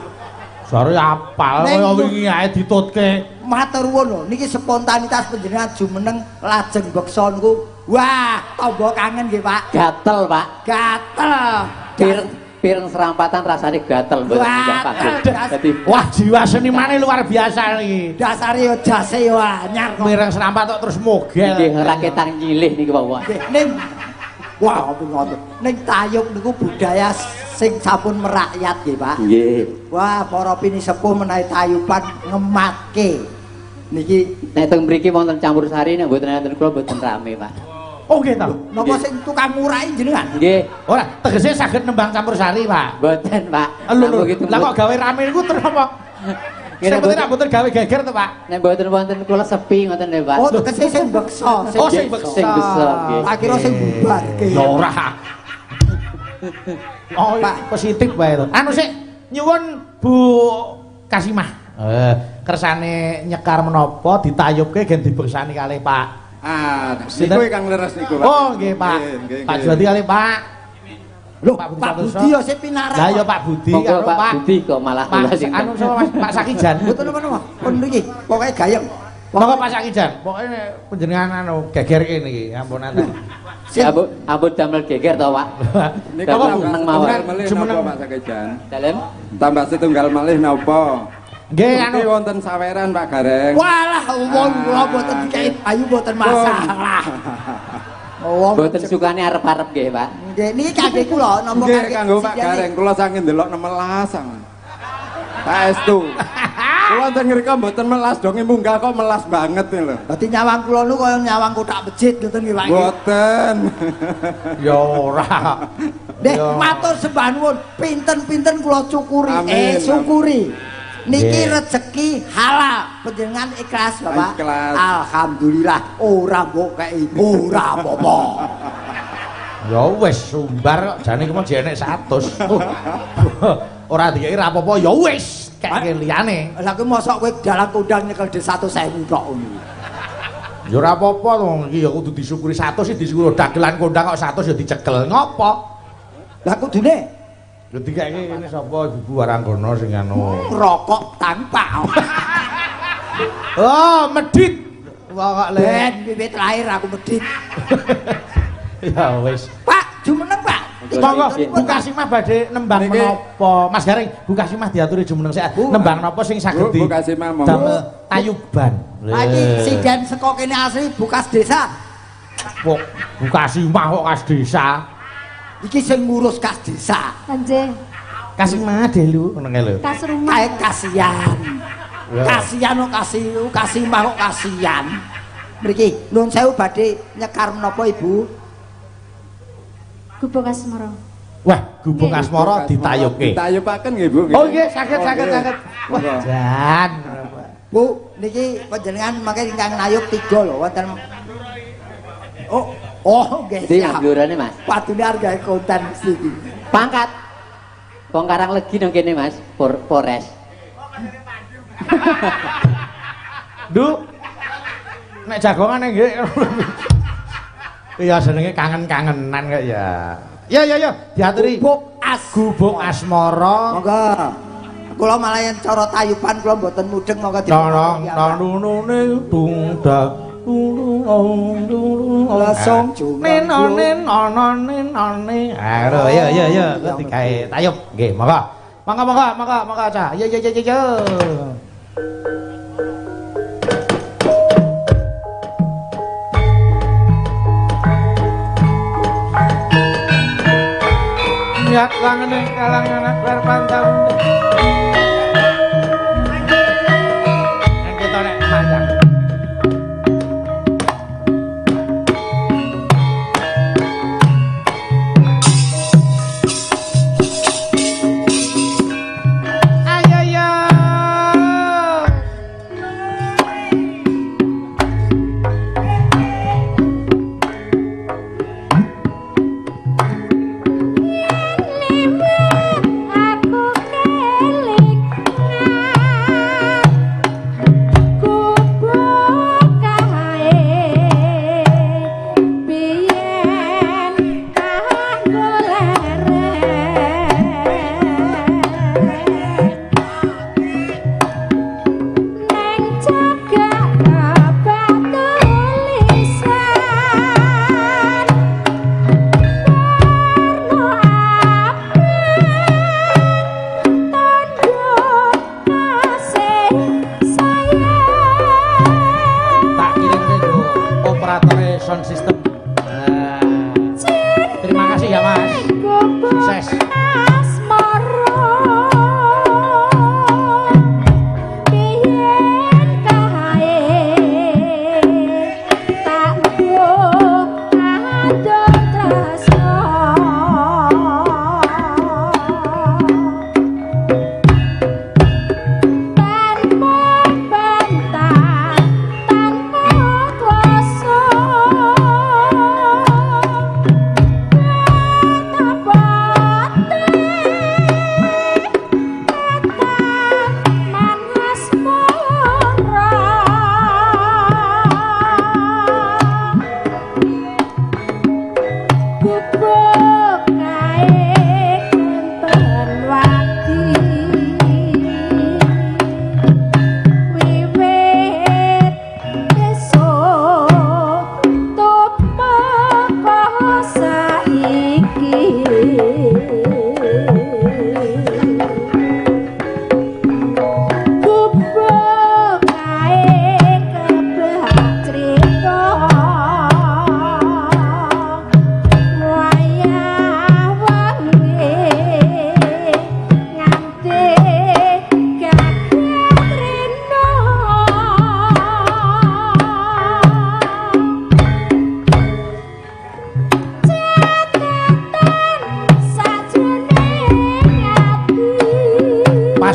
Speaker 1: Sare apal
Speaker 4: Neng,
Speaker 1: kaya wingi ae ditutke.
Speaker 4: Matur nuwun lho, niki spontanitas panjenengan jumeneng lajeng beksa niku. Wah, tamba kangen nggih, Pak.
Speaker 7: Gatel, Pak.
Speaker 4: Gatel.
Speaker 7: Pireng serampatan rasane gatel mboten enggak pagih. Dadi
Speaker 1: Wah, jiwa senimane luar biasa iki.
Speaker 4: Dasare yo jase yo anyar kok.
Speaker 1: Mireng serampat tok terus mogel.
Speaker 7: nggih raketan nyilih niki, Pak.
Speaker 4: Nggih, ning wah, ampun ngoten. Ning tayub niku budaya sing sampun merakyat nggih, Pak.
Speaker 7: Nggih.
Speaker 4: Wah, para pini sepuh menawi tayuban ngematke. Niki
Speaker 7: Nek teng mriki wonten campur sari nek mboten enten kula mboten rame, Pak.
Speaker 1: Oh nggih ta.
Speaker 4: napa sing tukang ngurai jenengan?
Speaker 7: Nggih.
Speaker 1: Ora, tegese saged nembang campur sari, Pak.
Speaker 7: Mboten, Pak.
Speaker 1: Lho,
Speaker 7: Begitu,
Speaker 1: lah kok gawe rame niku terus apa?
Speaker 7: Nggih,
Speaker 1: Sing penting mboten gawe geger to, Pak.
Speaker 7: Nek mboten wonten kula sepi ngoten lho, Pak.
Speaker 4: Oh, tegese sing beksa,
Speaker 1: Oh, sing beksa.
Speaker 7: Sing beksa, nggih.
Speaker 4: Tak kira sing bubarke.
Speaker 1: Ya ora. Oh,
Speaker 4: Pak.
Speaker 1: positif wae to. Anu sik nyuwun Bu Kasimah. Kersane nyekar menapa ditayubke gen dibeksani kalih Pak.
Speaker 5: Ah,
Speaker 1: Sinten?
Speaker 5: niku ingkang leres niku, Pak.
Speaker 1: Oh, nggih, Pak.
Speaker 5: Nggih,
Speaker 1: Pak
Speaker 5: nggih.
Speaker 1: Juwadi kalih Pak.
Speaker 4: Loh,
Speaker 1: Pak Budi
Speaker 4: Pak
Speaker 1: Santoso.
Speaker 4: Budi yo sing pinarak.
Speaker 1: Lah ya Pak Budi
Speaker 7: Monggo
Speaker 1: karo
Speaker 7: Pak
Speaker 1: Pak
Speaker 7: Budi kok malah kula sing
Speaker 1: anu sama Mas Pak Sakijan.
Speaker 4: Mboten napa-napa. Pun niki, pokoke gayeng.
Speaker 1: Monggo Pak Sakijan. Pokoke panjenengan anu gegerke niki, ampunan.
Speaker 7: Ya, Bu, ampun damel geger to, Pak.
Speaker 5: Niku
Speaker 1: Apa, Bu?
Speaker 5: tambah
Speaker 7: Seneng
Speaker 5: setunggal
Speaker 7: mawon.
Speaker 5: malih
Speaker 1: Jumeneng.
Speaker 5: napa, Pak Sakejan?
Speaker 7: Dalem.
Speaker 5: Tambah setunggal malih napa?
Speaker 1: Nggih anu.
Speaker 5: Niki wonten saweran, Pak Gareng.
Speaker 4: Walah, umon kula mboten dikait ayu mboten masalah. Oh,
Speaker 7: Mboten sukane arep-arep nggih, Pak.
Speaker 4: nggih niki kangge kula napa
Speaker 5: Nggih kanggo Pak
Speaker 4: Sinjane?
Speaker 5: Gareng, kula saking ndelok 16 sangan. Saestu. Kula teng mriko mboten melas dong munggah kok melas banget nih lho.
Speaker 4: Dadi nyawang kula niku kaya nyawang kotak masjid ngoten nggih Pak.
Speaker 5: Mboten.
Speaker 1: Ya ora.
Speaker 4: Nggih, matur sembah nuwun. Pinten-pinten kula cukuri, syukuri. Niki rezeki halal, panjenengan ikhlas Bapak.
Speaker 5: Ikhlas.
Speaker 4: Alhamdulillah ora mbok kei, ora apa-apa.
Speaker 1: Ya wis sumbar kok jane kok enek 100. Ora dikeki ra apa-apa ya wis kek liyane.
Speaker 4: Lah kuwi mosok kowe dalang kondang nyekel dhe 100.000 tok ngono.
Speaker 1: Ya ora apa-apa to iki ya kudu disyukuri 100 sih disyukuri dagelan kondang kok 100 ya dicekel. Ngopo?
Speaker 4: Lah kudune
Speaker 1: Lha dikeki ngene sapa Ibu Waranggana sing anu.
Speaker 4: rokok tanpa.
Speaker 1: Oh, medit. Wah kok le.
Speaker 4: Ben bibit lahir aku medit.
Speaker 1: Ya wis.
Speaker 4: Pak, jumeneng Pak.
Speaker 1: Monggo Bu Kasimah badhe nembang menapa? Mas Garing, Bu Kasimah diaturi jumeneng sik. Nembang napa sing saged di
Speaker 5: Bu Kasimah monggo.
Speaker 1: damel tayuban.
Speaker 4: Iki siden saka kene asli bukas desa.
Speaker 1: Kok Bu Kasimah kok kas desa?
Speaker 4: Iki sing ngurus kas desa.
Speaker 2: Kanjeng,
Speaker 1: Kasimah delu ngono kae lho.
Speaker 2: kas rumah.
Speaker 4: Kae kasihan.
Speaker 1: Ya.
Speaker 4: Kasihan kok kasih mah kok kasihan. Mriki nuwun sewu badhe nyekar menapa Ibu?
Speaker 2: Gubuk Asmara.
Speaker 1: Wah, gubuk asmara ditayuke.
Speaker 5: Ditayupaken nggih Bu.
Speaker 1: Oh nggih, saged. Wah, jan.
Speaker 4: Bu, niki panjenengan mangke ingkang nayuk 3 lho wonten. Oh, nggih.
Speaker 7: Ndi amblurane Mas?
Speaker 4: Padune argae konten mesti iki.
Speaker 7: Pangkat. Wong Karang Legi nang kene Mas, Polres.
Speaker 1: Nduk. Nek jagongan nggih. Iya jenenge kangen-kangenan kok ya. Ya, diaturi gubuk asmara.
Speaker 4: Monggo. Kula malah yen cara tayuban kula mboten mudeng monggo
Speaker 1: Tanunune tungdak
Speaker 4: langsung
Speaker 1: nenone. Ayo ya kok digawe tayub. Nggih, monggo. Monggo Cah. Ya. Niat langene kalangan akbar pantau. Yang kita nek panjang. Ayo ya. Sound system. Terima kasih ya Mas. Sukses.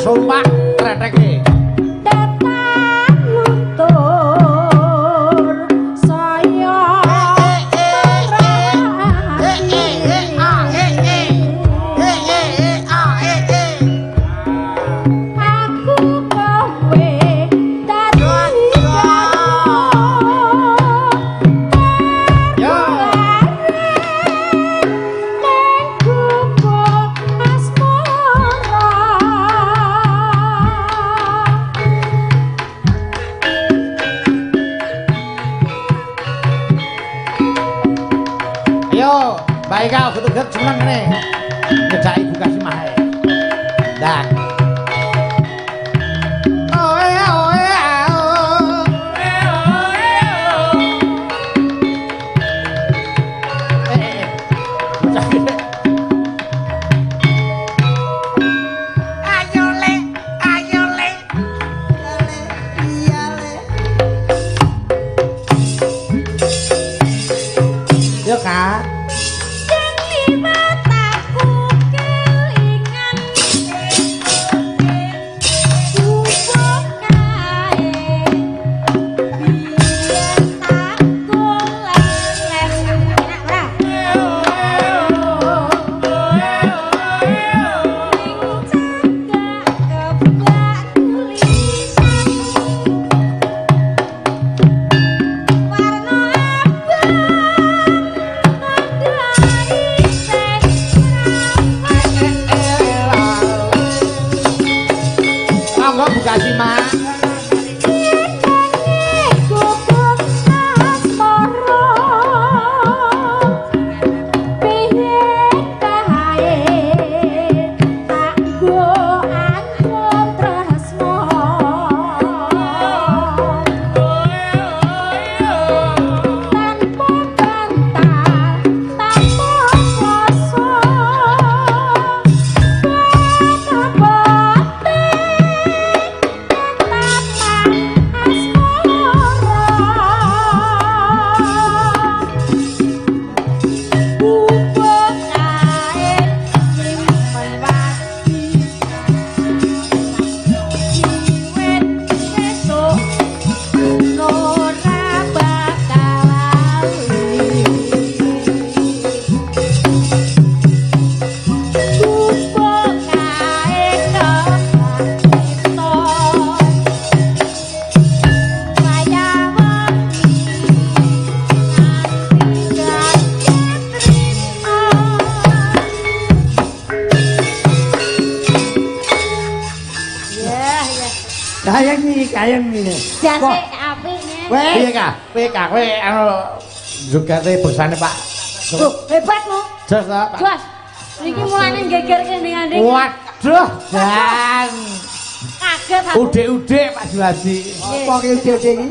Speaker 1: sumpah tretek.
Speaker 3: Datang luntur saya aku kowe dadi
Speaker 1: Yo.
Speaker 3: neng gubuk asmara.
Speaker 1: Ayo, Mbak Ika betul-betul seneng nih. Ngejak ibu kasih mahe. Dan Yo Kak.
Speaker 3: Jadi mataku kelingan gubuk kae biyen aku leles enak ora ning cagak kebak tulisan warna
Speaker 1: Monggo Bu Kasih Mak. Kayang ini.
Speaker 3: Jase apik nih.
Speaker 1: Piye Kak? Piye Kak? Kowe anu jogate bersane Pak.
Speaker 3: Hebatmu.
Speaker 1: Jos ta Pak.
Speaker 3: Jos. Niki mulane geger kending-anding.
Speaker 1: Waduh, Dan.
Speaker 3: Kaget aku.
Speaker 1: Ude-ude Pak Juwadi.
Speaker 4: Apa ki ude-ude iki?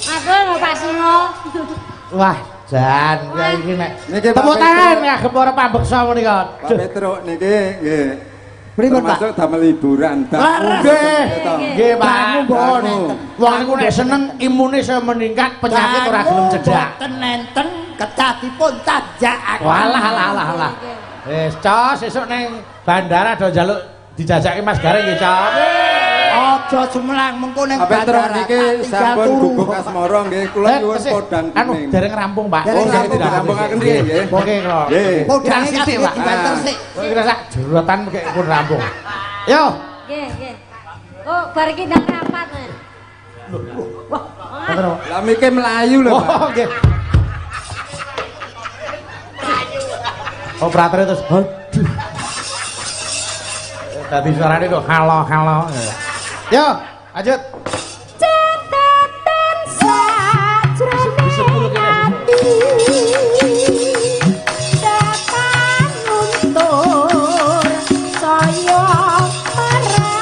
Speaker 3: Aku lho Pak Suno.
Speaker 1: Wah, Dan, ya iki nek.
Speaker 5: Niki Pak
Speaker 1: Tepuk tangan
Speaker 5: Petro.
Speaker 1: ya gempora pambeksa menika.
Speaker 5: Pak Petruk niki nggih.
Speaker 4: Pripun, Pak?
Speaker 5: Termasuk damel hiburan.
Speaker 1: Nggih. Nggih, Pak.
Speaker 4: Tamu mbok nenten.
Speaker 1: Wong niku nek seneng imune saya meningkat, penyakit ora gelem cedak.
Speaker 4: Boten nenten kecatipun tajakaken.
Speaker 1: Walah. Wis, Cos, sesuk ning bandara do njaluk dijajaki Mas Gareng nggih, Cos.
Speaker 4: Aja sumelang mengko ning
Speaker 5: Pak Petruk
Speaker 4: bandara.
Speaker 5: niki sampun guguk asmara nggih. Kula nyuwun podang
Speaker 1: Anu,
Speaker 5: kuning.
Speaker 1: dereng rampung, Pak.
Speaker 4: Dereng
Speaker 1: nggih,
Speaker 4: rampung,
Speaker 1: tidak
Speaker 5: rampungaken nggih, nggih.
Speaker 1: Oke, kok.
Speaker 5: Nggih.
Speaker 4: Podange
Speaker 1: Sithik, Pak.
Speaker 4: dibanter sik.
Speaker 1: Kira sak jerotan kayak pun rampung. Yo.
Speaker 3: Nggih. Oh, bar iki ndang rapat.
Speaker 1: Petruk.
Speaker 5: Lah miki melayu lho, Pak.
Speaker 1: Oh, nggih. Operator terus, aduh. Tadi suaranya kok halo. Yo, lanjut.
Speaker 3: Catatan sajroning ati datang luntur saya marani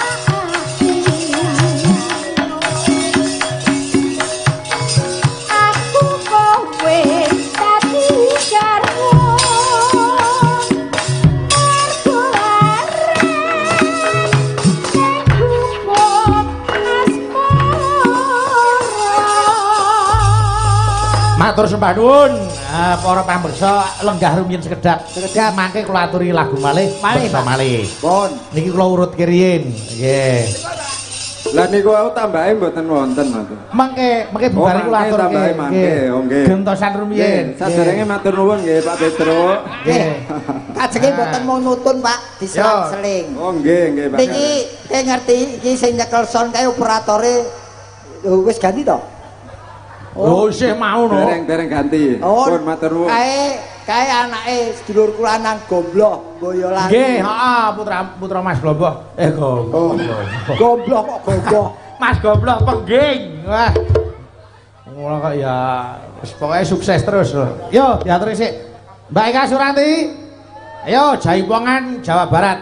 Speaker 3: aku kowe dadi garwa mergo arep nek gubuk asmara
Speaker 1: Matur sembah nuwun para pambeksa lenggah rumiyin sekedhap. Mangke kula aturi lagu malih. Malih.
Speaker 4: Pun.
Speaker 1: Niki kula urut kiriyin. Nggih.
Speaker 5: Lah niku aku tambahe mboten wonten matur.
Speaker 1: Mangke bubar kula atur
Speaker 5: tambahe mangke. Oh nggih.
Speaker 1: Gentosan rumiyin.
Speaker 5: Saderenge matur nuwun nggih Pak Petruk.
Speaker 1: Nggih.
Speaker 4: Kajenge mboten mau nutun, Pak, diselang-seling.
Speaker 5: Oh nggih Pak.
Speaker 4: Niki ngerti iki sing nyekel son kae operatore wis ganti to?
Speaker 1: Oh, isih mau no.
Speaker 5: Dereng ganti. Pun matur nuwun.
Speaker 4: Kae anake sedulur kula nang Gombloh, Boyolali.
Speaker 1: Nggih, heeh, putra Mas Glomboh. Gombloh.
Speaker 4: Gombloh kok Gombloh.
Speaker 1: Mas Gombloh pengging. Wah. Ngono kok ya wis pokoke sukses terus lho. Yo, diaturi sik. Mbak Eka Suranti. Ayo, Jaipongan, Jawa Barat.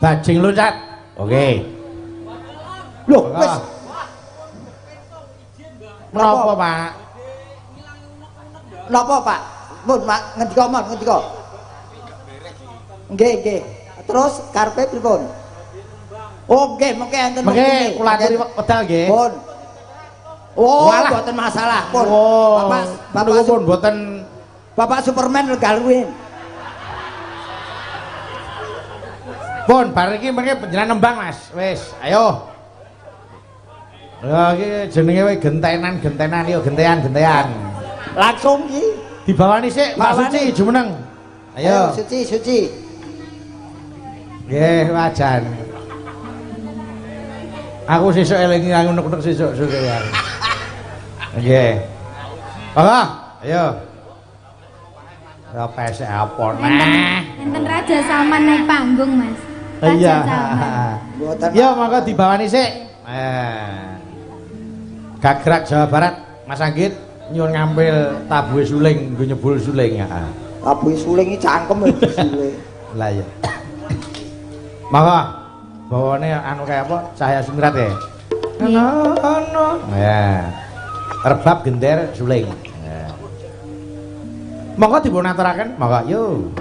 Speaker 1: Bajing loncat. Oke.
Speaker 4: Loh, wis.
Speaker 1: Menapa, Pak?
Speaker 4: Napa, Pak? Pun, Pak, ngendika. Nggih. Terus karepe pripun? Oh, nggih, mengke enten
Speaker 1: Mengke kula aturi wedal nggih.
Speaker 4: Pun. Oh,
Speaker 1: Walah.
Speaker 4: mboten masalah, pun.
Speaker 1: Oh,
Speaker 4: Bapak
Speaker 1: pun mboten
Speaker 4: Bapak Superman legal ruin.
Speaker 1: pun bar iki mengke panjenengan nembang, Mas. Wis, ayo. Lah iki jenenge wae gentenan yo gentean.
Speaker 4: Langsung iki
Speaker 1: Dibawani sik Mbak
Speaker 4: Bawani.
Speaker 1: Suci jumeneng. Ayo.
Speaker 4: Suci.
Speaker 1: Nggih, wajan. Aku sesuk elingi unek-unek sesuk ya. Nggih. Monggo, ayo. Ya pesek apa neh.
Speaker 2: Enten Raja Salman naik panggung, Mas. Raja
Speaker 1: Iya.
Speaker 2: Salman.
Speaker 4: Mboten.
Speaker 1: Yo monggo dibawani sik. Gagrak Jawa Barat, Mas Anggit nyuwun ngambil tabuhe suling, nggo nyebul suling ya.
Speaker 4: Tabuhe suling iki cangkem iki suling.
Speaker 1: Lah ya. Monggo bawane anu kaya apa? Cahaya Sumrat ya. Ono. Ya. Rebab gender suling. Ya. Monggo dipun aturaken, monggo yo.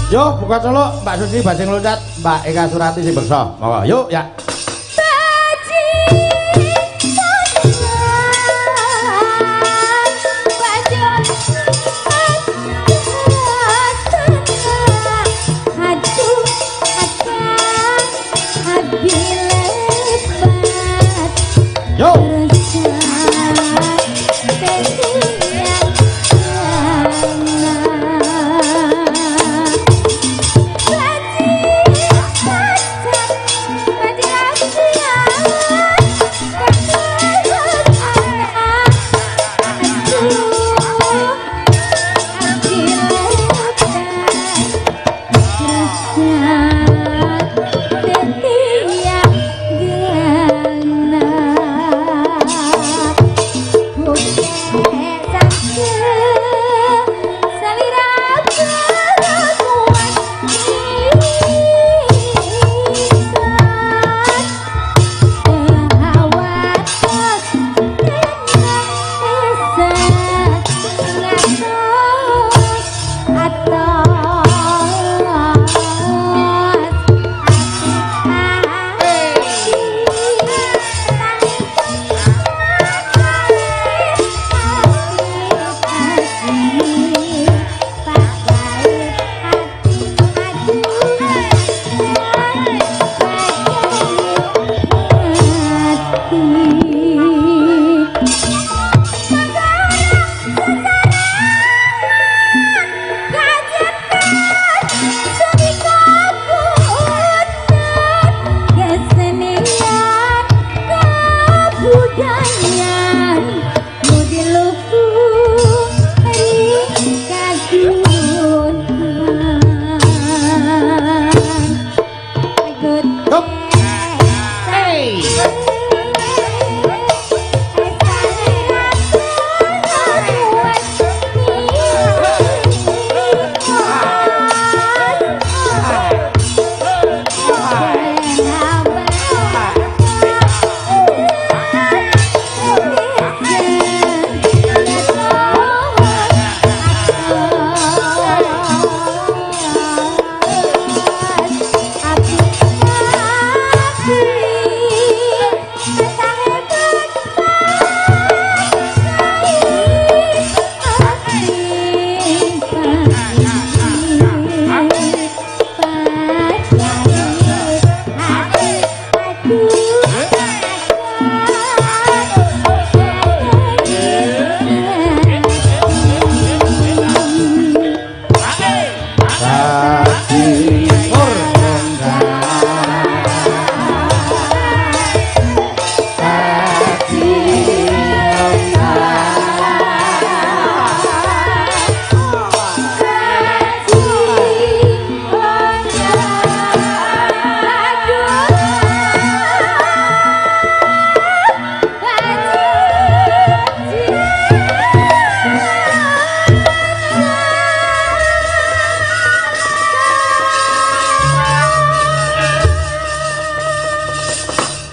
Speaker 1: Yo buka celuk Mbak Suci bajing loncat, Mbak Eka Surati sing berso. Monggo, yuk ya. Yo.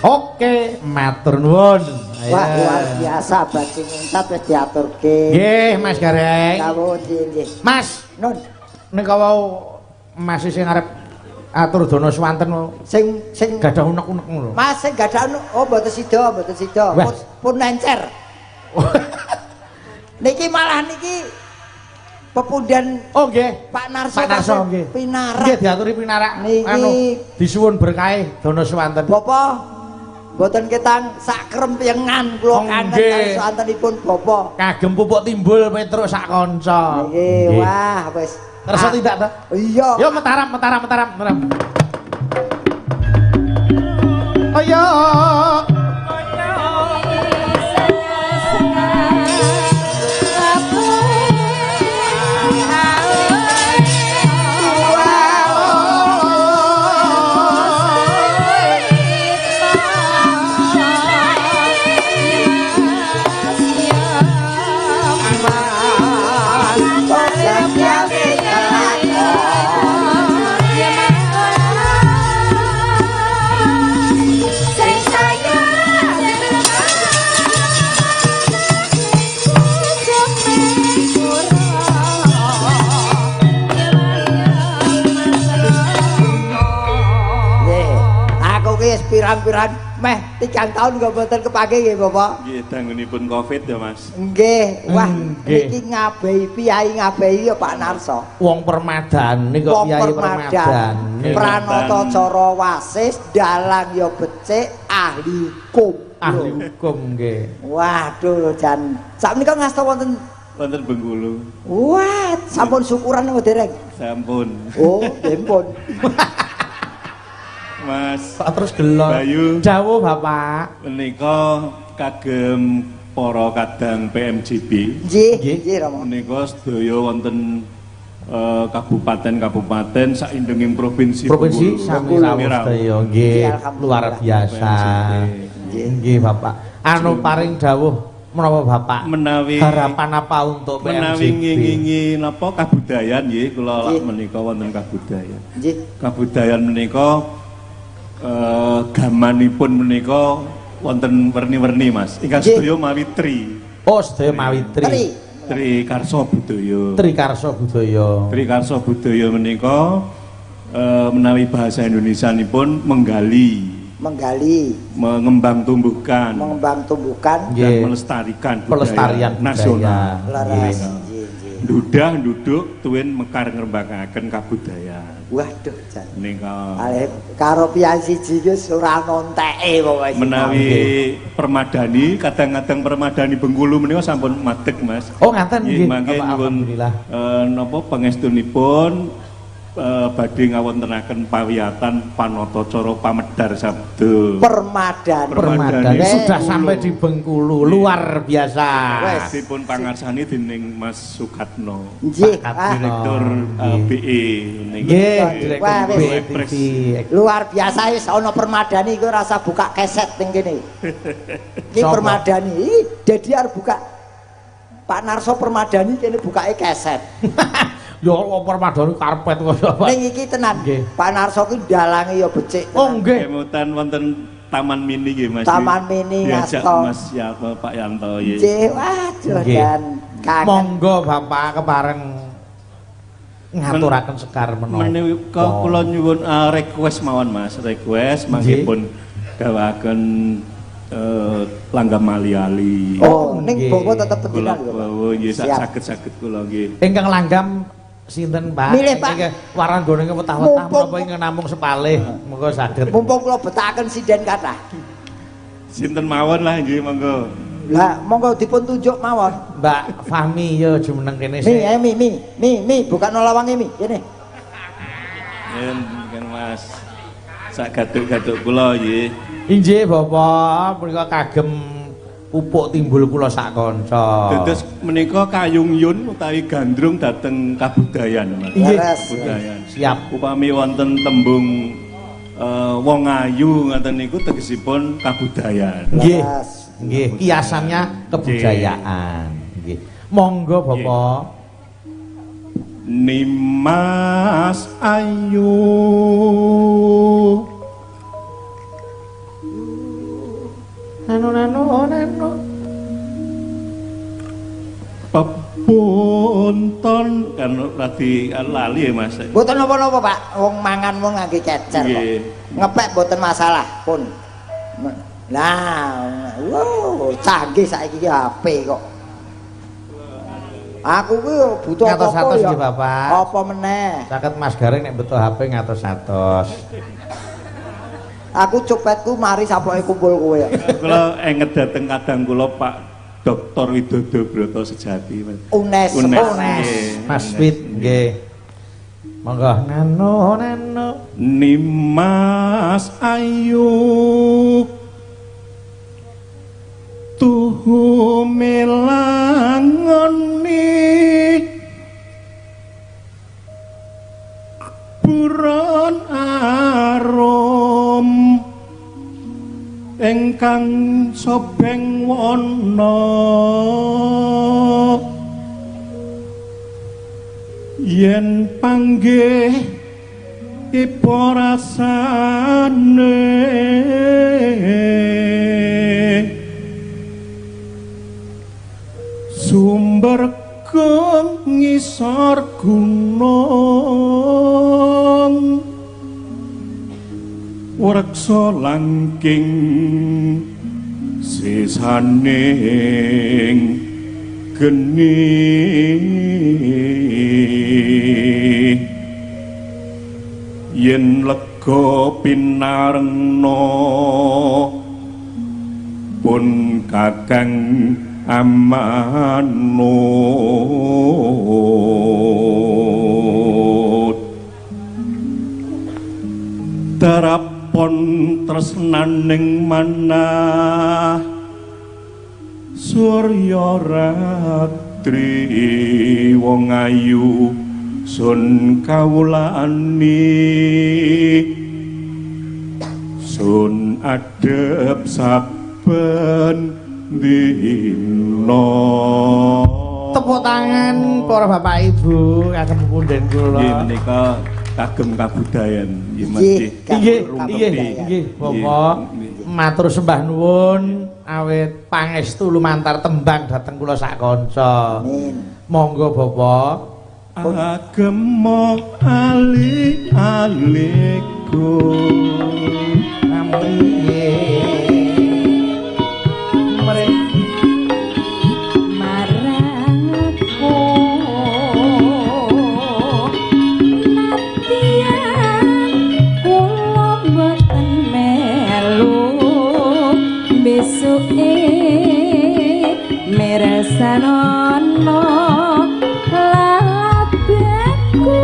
Speaker 1: Oke, matur nuwun.
Speaker 4: Wah, luar biasa bajing loncat wis diaturke.
Speaker 1: Nggih, Mas Gareng.
Speaker 4: Kawon nggih.
Speaker 1: Mas,
Speaker 4: Nun,
Speaker 1: nek wau Mas sing arep atur dana swanten
Speaker 4: sing
Speaker 1: gadah unek-unek ngono.
Speaker 4: Mas sing gadah oh mboten sida, mboten sida. Pun nencer. Niki malah niki pepundhen
Speaker 1: oh nggih,
Speaker 4: Pak Narso.
Speaker 1: Pak Narso nggih.
Speaker 4: Pinarak.
Speaker 1: Nggih diaturi pinarak anu disuwun berkahe dana swanten.
Speaker 4: Bapak mboten ketang sak krempengan kula kangen santenipun Bapak.
Speaker 1: Kagem pupuk timbul Petruk sak kanca.
Speaker 4: Nggih, wah wis.
Speaker 1: Kersa tidak ta?
Speaker 4: Iya.
Speaker 1: Yo mataram. Ayo.
Speaker 4: pirang-pirang meh 3 tahun kok mboten kepake nggih Bapak.
Speaker 6: Nggih, dangunipun Covid ya, Mas.
Speaker 4: Nggih, wah
Speaker 1: Nggih.
Speaker 4: iki ngabehi piyai ngabehi ya Pak Narso.
Speaker 1: Wong permadani kok
Speaker 4: Wong
Speaker 1: Kyai
Speaker 4: permadan,
Speaker 1: permadani.
Speaker 4: Pranata cara wasis, dalang ya becik, ahli hukum.
Speaker 1: Ahli hukum nggih.
Speaker 4: Waduh, jan sakmenika ngasta wonten
Speaker 6: Wonten Bengkulu.
Speaker 4: wah, sampun syukuran napa dereng?
Speaker 6: Sampun.
Speaker 4: Oh, dempun.
Speaker 6: Mas
Speaker 1: Kok terus gelon.
Speaker 6: Bayu.
Speaker 1: Dawuh Bapak.
Speaker 6: menika kagem para kadang PMJB.
Speaker 4: Nggih,
Speaker 1: Nggih.
Speaker 4: nggih Rama.
Speaker 6: Menika sedaya wonten kabupaten-kabupaten saindenging provinsi
Speaker 1: Provinsi sami rawuh
Speaker 6: Bengkulu.
Speaker 1: sedaya nggih
Speaker 4: Alhamdulillah.
Speaker 1: luar biasa.
Speaker 4: Nggih.
Speaker 1: Nggih Bapak. Anu paring dawuh menapa Bapak?
Speaker 6: Menawi
Speaker 1: Harapan apa untuk
Speaker 6: menawi
Speaker 1: PMJB?
Speaker 6: ngingi napa kabudayan nggih kula
Speaker 4: Nggih.
Speaker 6: menika wonten kabudayan.
Speaker 4: Nggih.
Speaker 6: Kabudayan menika gamanipun menika wonten werni-werni Mas. Ingkang
Speaker 4: Nggih.
Speaker 6: sedaya mawi tri.
Speaker 1: Oh, sedaya mawi
Speaker 4: Tri.
Speaker 1: tri.
Speaker 6: Tri Karso Budaya.
Speaker 1: Trikarsa budaya.
Speaker 6: Tri Karso Budaya menika menawi bahasa Indonesianipun menggali, mengembang tumbuhkan
Speaker 4: mengembang tumbuhkan
Speaker 1: Nggih.
Speaker 6: dan melestarikan
Speaker 1: Pelestarian
Speaker 6: budaya nasional.
Speaker 1: budaya.
Speaker 4: laras.
Speaker 1: Nggih.
Speaker 4: Nggih, nggih.
Speaker 6: Dudah nduduk tuwin mekar ngrembakaken kabudayaan.
Speaker 4: Waduh, jan.
Speaker 6: Menika
Speaker 4: Ale karo piyai siji wis ora nonteke pokoke.
Speaker 6: menawi permadani, kadang-kadang permadani Bengkulu menika sampun madeg Mas.
Speaker 1: Oh, ngaten nggih.
Speaker 6: Mangke
Speaker 1: Bapak,
Speaker 6: nyuwun
Speaker 1: alhamdulillah.
Speaker 6: napa pangestunipun badhe ngawontenaken pawiyatan panata cara pamedhar sabda.
Speaker 4: Permadani.
Speaker 1: Permadani
Speaker 6: Permadani.
Speaker 1: sudah sampai di Bengkulu, luar biasa.
Speaker 4: Wes.
Speaker 6: Dipun pangarsani dening Mas Sukatno,
Speaker 4: Nggih,
Speaker 6: Direktur
Speaker 1: Nggih.
Speaker 6: BE
Speaker 1: Nggih,
Speaker 4: Wah,
Speaker 1: Direktur
Speaker 4: wis.
Speaker 1: BTV.
Speaker 4: luar biasa wis ana permadani iku rasa buka keset ning kene. Iki
Speaker 1: Sopo?
Speaker 4: permadani. Ih, Dedi arep buka Pak Narso permadani kene bukake keset.
Speaker 1: Ya Allah permadani karpet kaya Pak.
Speaker 4: Ning iki tenan.
Speaker 1: Nggih.
Speaker 4: Pak Narso ki dalange ya becik.
Speaker 1: Oh
Speaker 4: tenan.
Speaker 1: nggih.
Speaker 6: Kemutan wonten Taman Mini nggih Mas.
Speaker 4: Taman Mini
Speaker 6: diajak
Speaker 4: ngasto.
Speaker 6: Mas Pak Yanto nggih.
Speaker 4: Nggih, waduh
Speaker 1: Nggih.
Speaker 4: dan kangen.
Speaker 1: Monggo Bapak kepareng ngaturaken sekar menapa.
Speaker 6: Menika kula nyuwun request mawon Mas, request mangke
Speaker 1: Nggih.
Speaker 6: pun gawaken langgam ali-ali.
Speaker 4: Oh, ning
Speaker 1: Nggih.
Speaker 4: bongko tetep
Speaker 6: Kula
Speaker 4: petinan lho, Pak.
Speaker 6: bawa nggih
Speaker 4: Siap.
Speaker 6: saged-saged kula nggih.
Speaker 1: Ingkang langgam sinten Pak?
Speaker 4: Milih, Pak.
Speaker 1: Nggih, waranggone wetah-wetah
Speaker 4: Mumpung-
Speaker 1: menapa ingkang namung sepalih, monggo saged.
Speaker 4: Mumpung kula betaken sinden kathah.
Speaker 6: Sinten mawon lah nggih monggo.
Speaker 4: Lah, monggo dipun tunjuk mawon.
Speaker 1: Mbak Fahmi yo jumeneng kene
Speaker 4: Mi, mi, bukan lawange mi, kene.
Speaker 6: Kan Mas. Sak gaduk-gaduk kula nggih.
Speaker 1: Inggih Bapak, menika kagem pupuk timbul kula sak kanca.
Speaker 6: Dados menika kayung-yun utawi gandrung dhateng kabudayan Mas.
Speaker 1: Inggih.
Speaker 4: Leres.
Speaker 6: Kabudayan.
Speaker 1: Siap.
Speaker 6: Upami wonten tembung wong ayu ngaten niku tegesipun kabudayan.
Speaker 1: Nggih.
Speaker 4: Leres.
Speaker 1: Nggih, kiasannya kebudayaan. Nggih. Monggo Bapak.
Speaker 6: Nimas ayu
Speaker 1: Nano.
Speaker 6: pepunton kan lagi lali ya Mas.
Speaker 4: Mboten napa-napa, Pak. Wong mangan wong ngangge kecer kok.
Speaker 6: Nggih.
Speaker 4: Ngepek mboten masalah, pun. Nah, wow, canggih saiki ki HP kok. Aku ki butuh apa-apa
Speaker 1: Ngatos-atos
Speaker 4: ya.
Speaker 1: nggih, Bapak.
Speaker 4: Apa meneh?
Speaker 1: Caket Mas Garing nek betul HP ngatos-atos.
Speaker 4: Aku copetku mari sapoke kumpul kowe.
Speaker 6: Kula enget dateng kadang kula Pak Dr. Widodo Broto Sejati Mas.
Speaker 4: Unes.
Speaker 6: Nggih.
Speaker 1: Mas Fit nggih. Monggo nano.
Speaker 6: Nimas ayu tuhu melangoni buron arum engkang sobeng wana yen panggih ipo rasane sumber ngisor gunung Reksa langking sisaning geni yen lega pinarengna pun kakang amanut terapon tresnaning manah surya ratri wong ayu sun kawulani sun adep saben dina.
Speaker 1: Tepuk tangan para bapak ibu kagem punden kula.
Speaker 6: Nggih menika kagem kabudayan nggih mesti.
Speaker 1: Nggih Bapak. Matur sembah nuwun awit pangestu lumantar tembang dhateng kula sak kanca.
Speaker 4: Amin.
Speaker 1: Monggo Bapak.
Speaker 6: Agemo ali-aliku
Speaker 1: Amin.
Speaker 2: Marangku natian kula boten melu besuke mirsanono lalabeku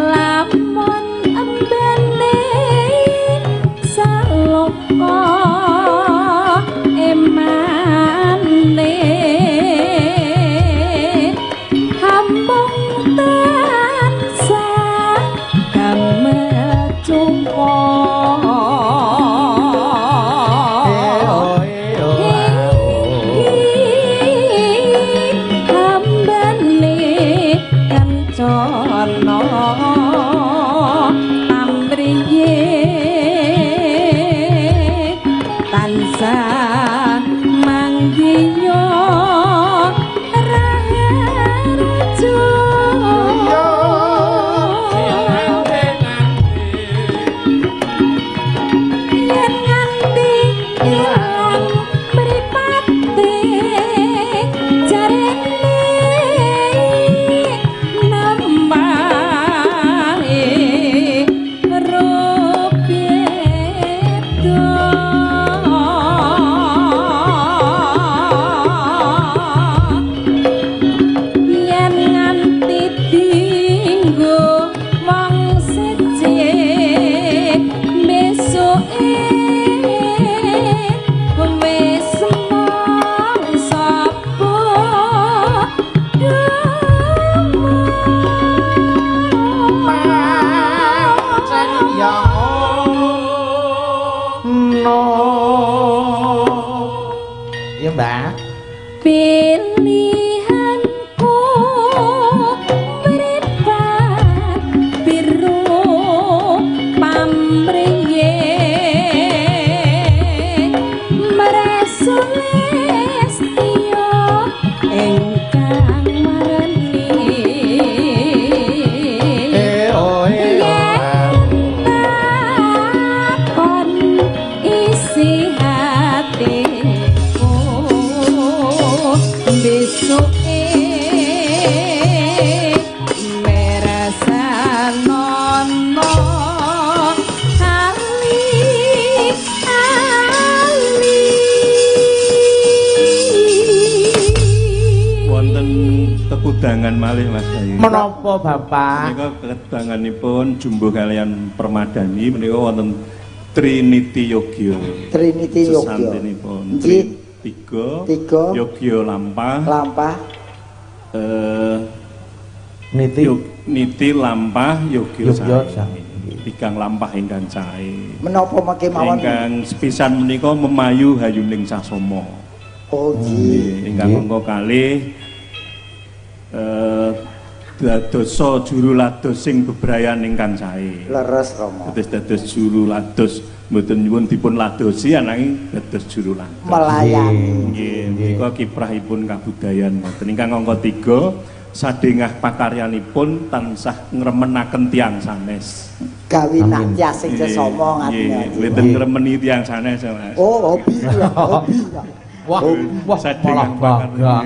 Speaker 2: lamun embene saloko emane hambung tansah kamecumpo tansah manggiyo raharjo yen nganti ilang mripate jarene nambahe rupiedo yen nganti dinggo wong seje besuke wis mangsa
Speaker 1: Ya Mbak.
Speaker 2: pilihanku mripat biru pamriye mresulestio ingkang marani takon isi hatiku besuke merasanono
Speaker 6: wonten tekudangan malih Mas Bayu.
Speaker 1: Menapa Bapak?
Speaker 6: Menika kedanganipun jumbuh kalian Permadani menika wonten Trinity Yogya.
Speaker 4: Trinity Yogya.
Speaker 6: Sesantenipun
Speaker 4: Nggih.
Speaker 6: tiga Yogya Lampah.
Speaker 4: Lampah.
Speaker 6: Niti Lampah Yogya
Speaker 1: Yogya
Speaker 6: Sami. Tigang lampah ingkang cahe.
Speaker 4: Menapa mangke mawon?
Speaker 6: Ingkang sepisan menika memayu hayuning sasama.
Speaker 4: Oh nggih.
Speaker 6: Ingkang angka kalih dadosa juru lados sing bebrayan ingkang cahe.
Speaker 4: Leres Rama.
Speaker 6: Dados juru lados mboten nyuwun dipun ladosi ananging dados juru lados.
Speaker 4: Melayani.
Speaker 6: Nggih, menika kiprahipun kabudayan ngoten. Ingkang angka 3 sadengah pakaryanipun tansah ngremenaken tiyang sanes.
Speaker 4: Gawe nakyah sing sesama
Speaker 6: nggih mboten ngremeni tiyang sanes Mas.
Speaker 4: Oh hobi hobi
Speaker 1: wah
Speaker 6: sadengah pakaryan.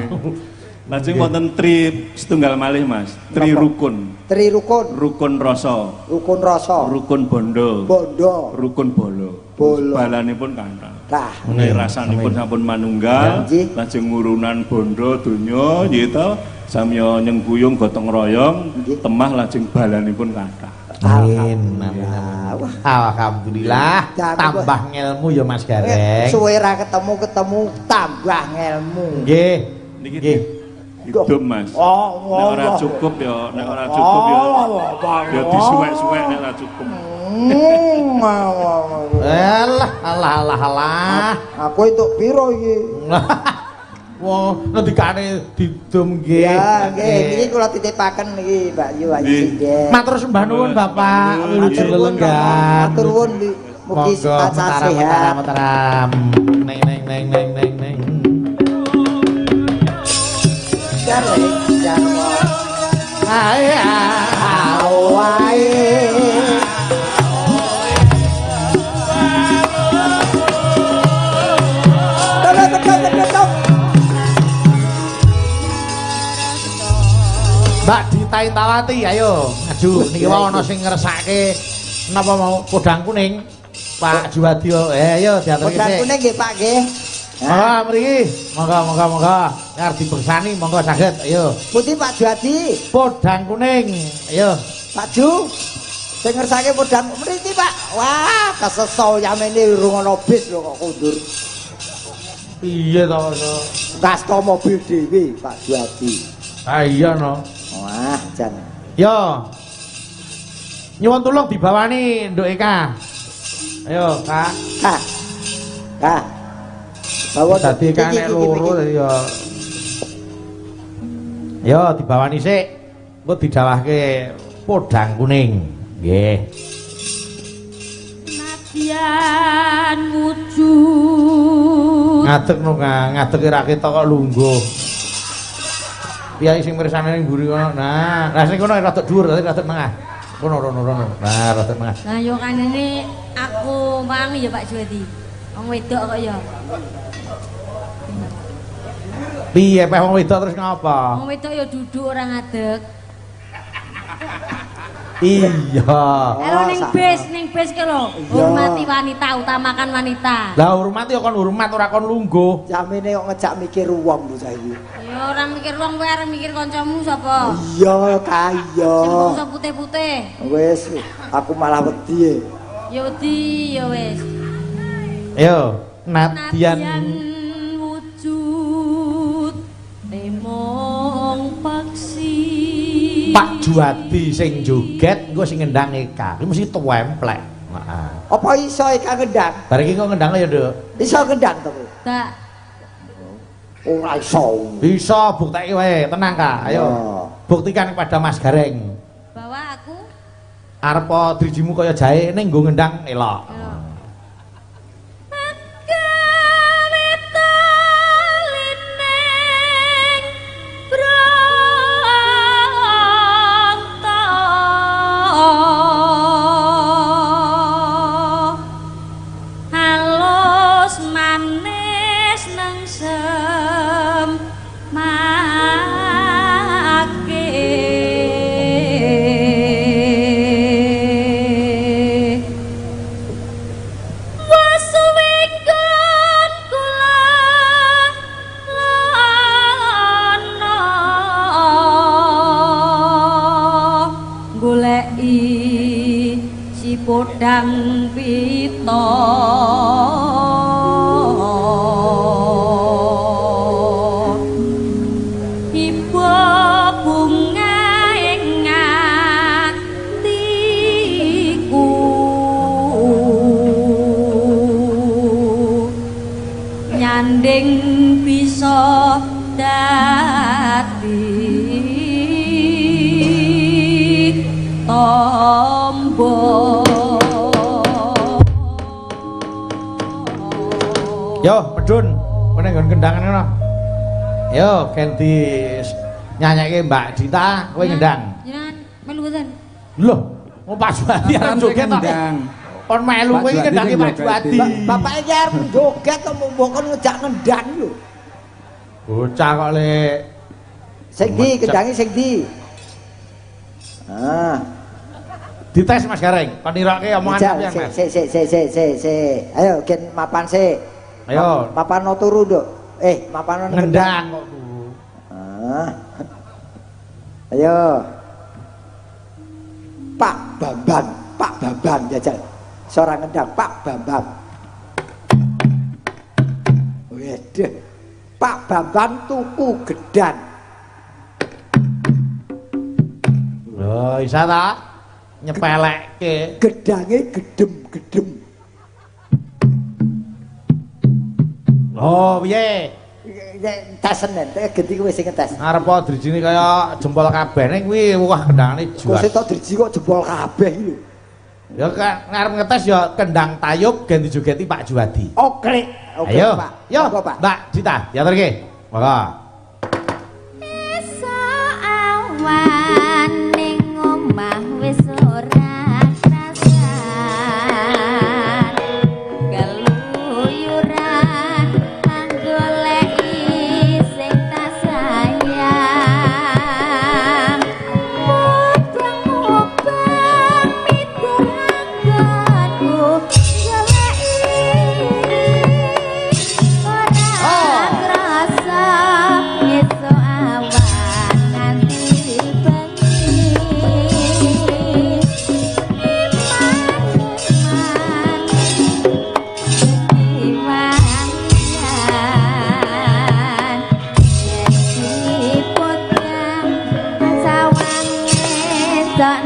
Speaker 6: Lajeng wonten tri setunggal malih Mas, tri rukun.
Speaker 4: Tri rukun.
Speaker 6: Rukun rasa.
Speaker 4: Rukun rasa.
Speaker 6: Rukun bondo.
Speaker 4: Bondo.
Speaker 6: Rukun bolo.
Speaker 4: Bolo.
Speaker 6: Balanipun kathah.
Speaker 4: Tah.
Speaker 6: Menawi rasanipun sampun manunggal, lajeng ngurunan bondo donya nggih to, samya nyengguyung gotong royong, temah lajeng balanipun kathah.
Speaker 1: Amin. Alhamdulillah. Tambah ngelmu ya Mas Gareng.
Speaker 4: Suwe ra ketemu tambah ngelmu.
Speaker 1: Nggih.
Speaker 6: Niki hidup Mas. Nek ora cukup ya, nek ora cukup ya disuwek-suwek nek ora cukup. Alah.
Speaker 4: Aku itu piro iki?
Speaker 1: Wah, ngendikane didum nggih.
Speaker 4: Ya, nggih, iki kula titipaken iki Mbak Yu Ayu Sindek.
Speaker 1: Matur sembah nuwun Bapak, wilujeng lelenggan.
Speaker 4: Matur nuwun mugi tansah sehat.
Speaker 1: Neng.
Speaker 4: Jarwo. Ae awae.
Speaker 1: Mbak Dita Intawati, ayo maju niki wae ana sing ngresake napa mau podang kuning. Pak Juwadi, ayo diatur sik.
Speaker 4: Podang kuning nggih Pak nggih.
Speaker 1: Monggo mriki. Monggo. Arep dibersani monggo saged, ayo.
Speaker 4: Putih Pak Juwadi.
Speaker 1: Podang kuning, ayo.
Speaker 4: Pak Ju. Sing ngersake podang mriki Pak. Wah, kesesol yamene rungono bis lho kok kundur.
Speaker 1: Piye to,
Speaker 4: Kasta mobil dhewe Pak Juwadi.
Speaker 1: Ah iya no.
Speaker 4: Wah, jan.
Speaker 1: Yo. Nyuwun tulung dibawani Nduk Eka. Ayo, Kak.
Speaker 4: Kak. Bawa
Speaker 1: dadi nek loro dadi yo. Yo dibawani sik. Engko didhawahke podang kuning. Nggih.
Speaker 2: Nadyan wujud.
Speaker 1: Ngadeg no, Kang. Ngadeg ra ketok kok lungguh. Piyai sing mirsani ning mburi kono. Nah sing kono rada dhuwur, dadi rada tengah. Kono. Nah, rada tengah.
Speaker 2: Lah yo kanene aku mami ya Pak Juwadi. Wong wedok kok ya.
Speaker 1: Piye peh wong wedok terus ngapa?
Speaker 2: Wong wedok ya duduk ora ngadeg.
Speaker 1: Iya.
Speaker 2: Elo ning bis ke lho. Hormati wanita, utamakan wanita.
Speaker 1: Lah hormati ya kon hormat ora kon lungguh.
Speaker 4: Jamene kok ngejak mikir wong bocah iki.
Speaker 2: Ya ora mikir wong kowe arep mikir kancamu sapa?
Speaker 4: Iya, kaya.
Speaker 2: Sing bangsa putih-putih.
Speaker 4: Wis, aku malah wedi.
Speaker 2: Ya wedi ya wis.
Speaker 1: Ayo, Nadyan
Speaker 2: wujud temong paksi.
Speaker 1: Pak Juwadi sing joget engko sing ngendang Eka. Iki mesti tuwemplek. Heeh.
Speaker 4: Apa iso Eka ngendang?
Speaker 1: Bar iki kok ngendang ya, Nduk?
Speaker 4: Iso ngendang to kowe?
Speaker 2: Tak.
Speaker 4: Ora iso.
Speaker 1: Bisa bukteki wae, tenang Kak. Ayo. Buktikan kepada Mas Gareng.
Speaker 2: Bahwa aku
Speaker 1: Arep drijimu kaya jahe ning nggo ngendang elok.
Speaker 2: podang pita iba bunga ing atiku nyanding bisa dadi tombo. Yo, medun, mana nggon kendangan ngono. Yo, ganti
Speaker 1: Nyanyike Mbak Dita, kowe ngendang.
Speaker 2: Jenengan melu mboten?
Speaker 1: Loh, mau Pak Juwadi arep joget to. Kon melu kowe iki ngendangi Pak Juwadi.
Speaker 4: Bapak iki arep joget kok mbok kon ngejak ngendang lho.
Speaker 1: Bocah kok le.
Speaker 4: Sing ndi kendangi sing ndi? Ah,
Speaker 1: Dites Mas Gareng, kon nirokke omongan sampeyan Mas.
Speaker 4: Se. Ayo gen mapan se.
Speaker 1: Ayo.
Speaker 4: Mapan no turu, Nduk. Mapan no
Speaker 1: Ngendang kok.
Speaker 4: Ah. Ayo. Pak Bambang jajal. Seorang ngendang Pak Bambang. Waduh. Pak Bambang tuku gedang.
Speaker 1: Loh, isa ta? Nyepelekke.
Speaker 4: Gedange gedem-gedem.
Speaker 1: Oh, piye?
Speaker 4: Tesenen, genti kowe sing ngetes.
Speaker 1: Arep drijine kaya jempol kabeh ning kuwi wah kendangane
Speaker 4: Kok
Speaker 1: jual.
Speaker 4: setok driji kok jempol kabeh lho.
Speaker 1: Ya arep ngetes ya kendang tayub ganti jogeti Pak Juwadi.
Speaker 4: Oke,
Speaker 1: Ayo,
Speaker 4: Pak.
Speaker 1: yo,
Speaker 4: Monggo, Pak.
Speaker 1: Mbak Dita, diaturke. Monggo.
Speaker 2: Esok awan ning omah wis ora krasan. Keluyuran lan goleki sing tak sayang. Mubeng mitur anggonku goleki ora krasa esuk awan nganti bengi. Tak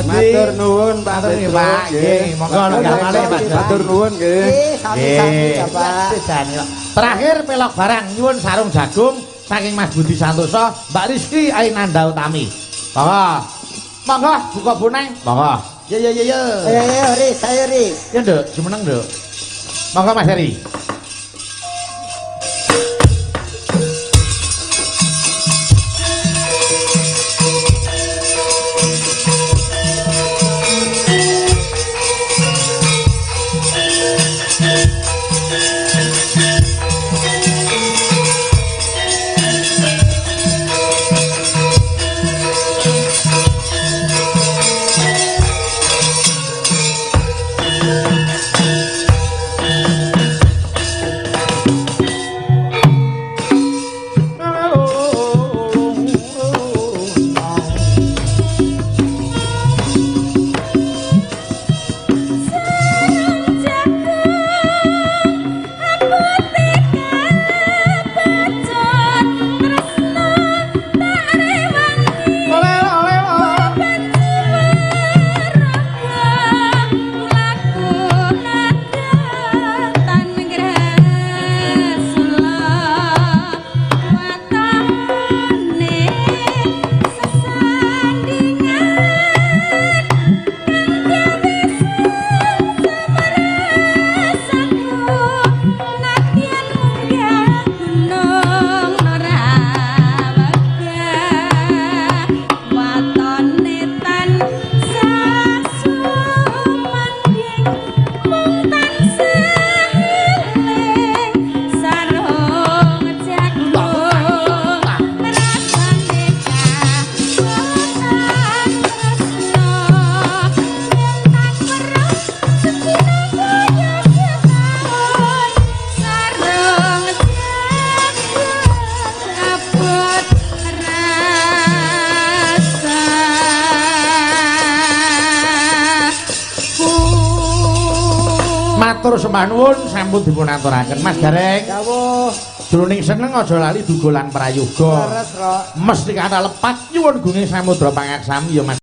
Speaker 5: Matur nuwun Pak
Speaker 1: Matur nggih,
Speaker 5: Petro.
Speaker 1: Pak. Nggih, monggo lenggah malih Pak.
Speaker 5: Matur nuwun nggih.
Speaker 4: Sami-sami ya Pak.
Speaker 1: Terakhir pelok barang nyuwun sarung jagung saking Mas Budi Santoso, Mbak Rizky Ainanda Utami. Monggo. Monggo buka buneng. Monggo. Ya.
Speaker 4: Ayo Riz, ayo Riz.
Speaker 1: Ya, Nduk, jumeneng, Nduk. Monggo Mas Heri. Matur sembah nuwun sampun dipun aturaken Mas Gareng.
Speaker 4: Dawuh.
Speaker 1: Jroning seneng aja lali dugolan prayoga.
Speaker 4: Leres, Rok.
Speaker 1: Mesti kata lepat nyuwun gunging samudra pangaksami ya Mas.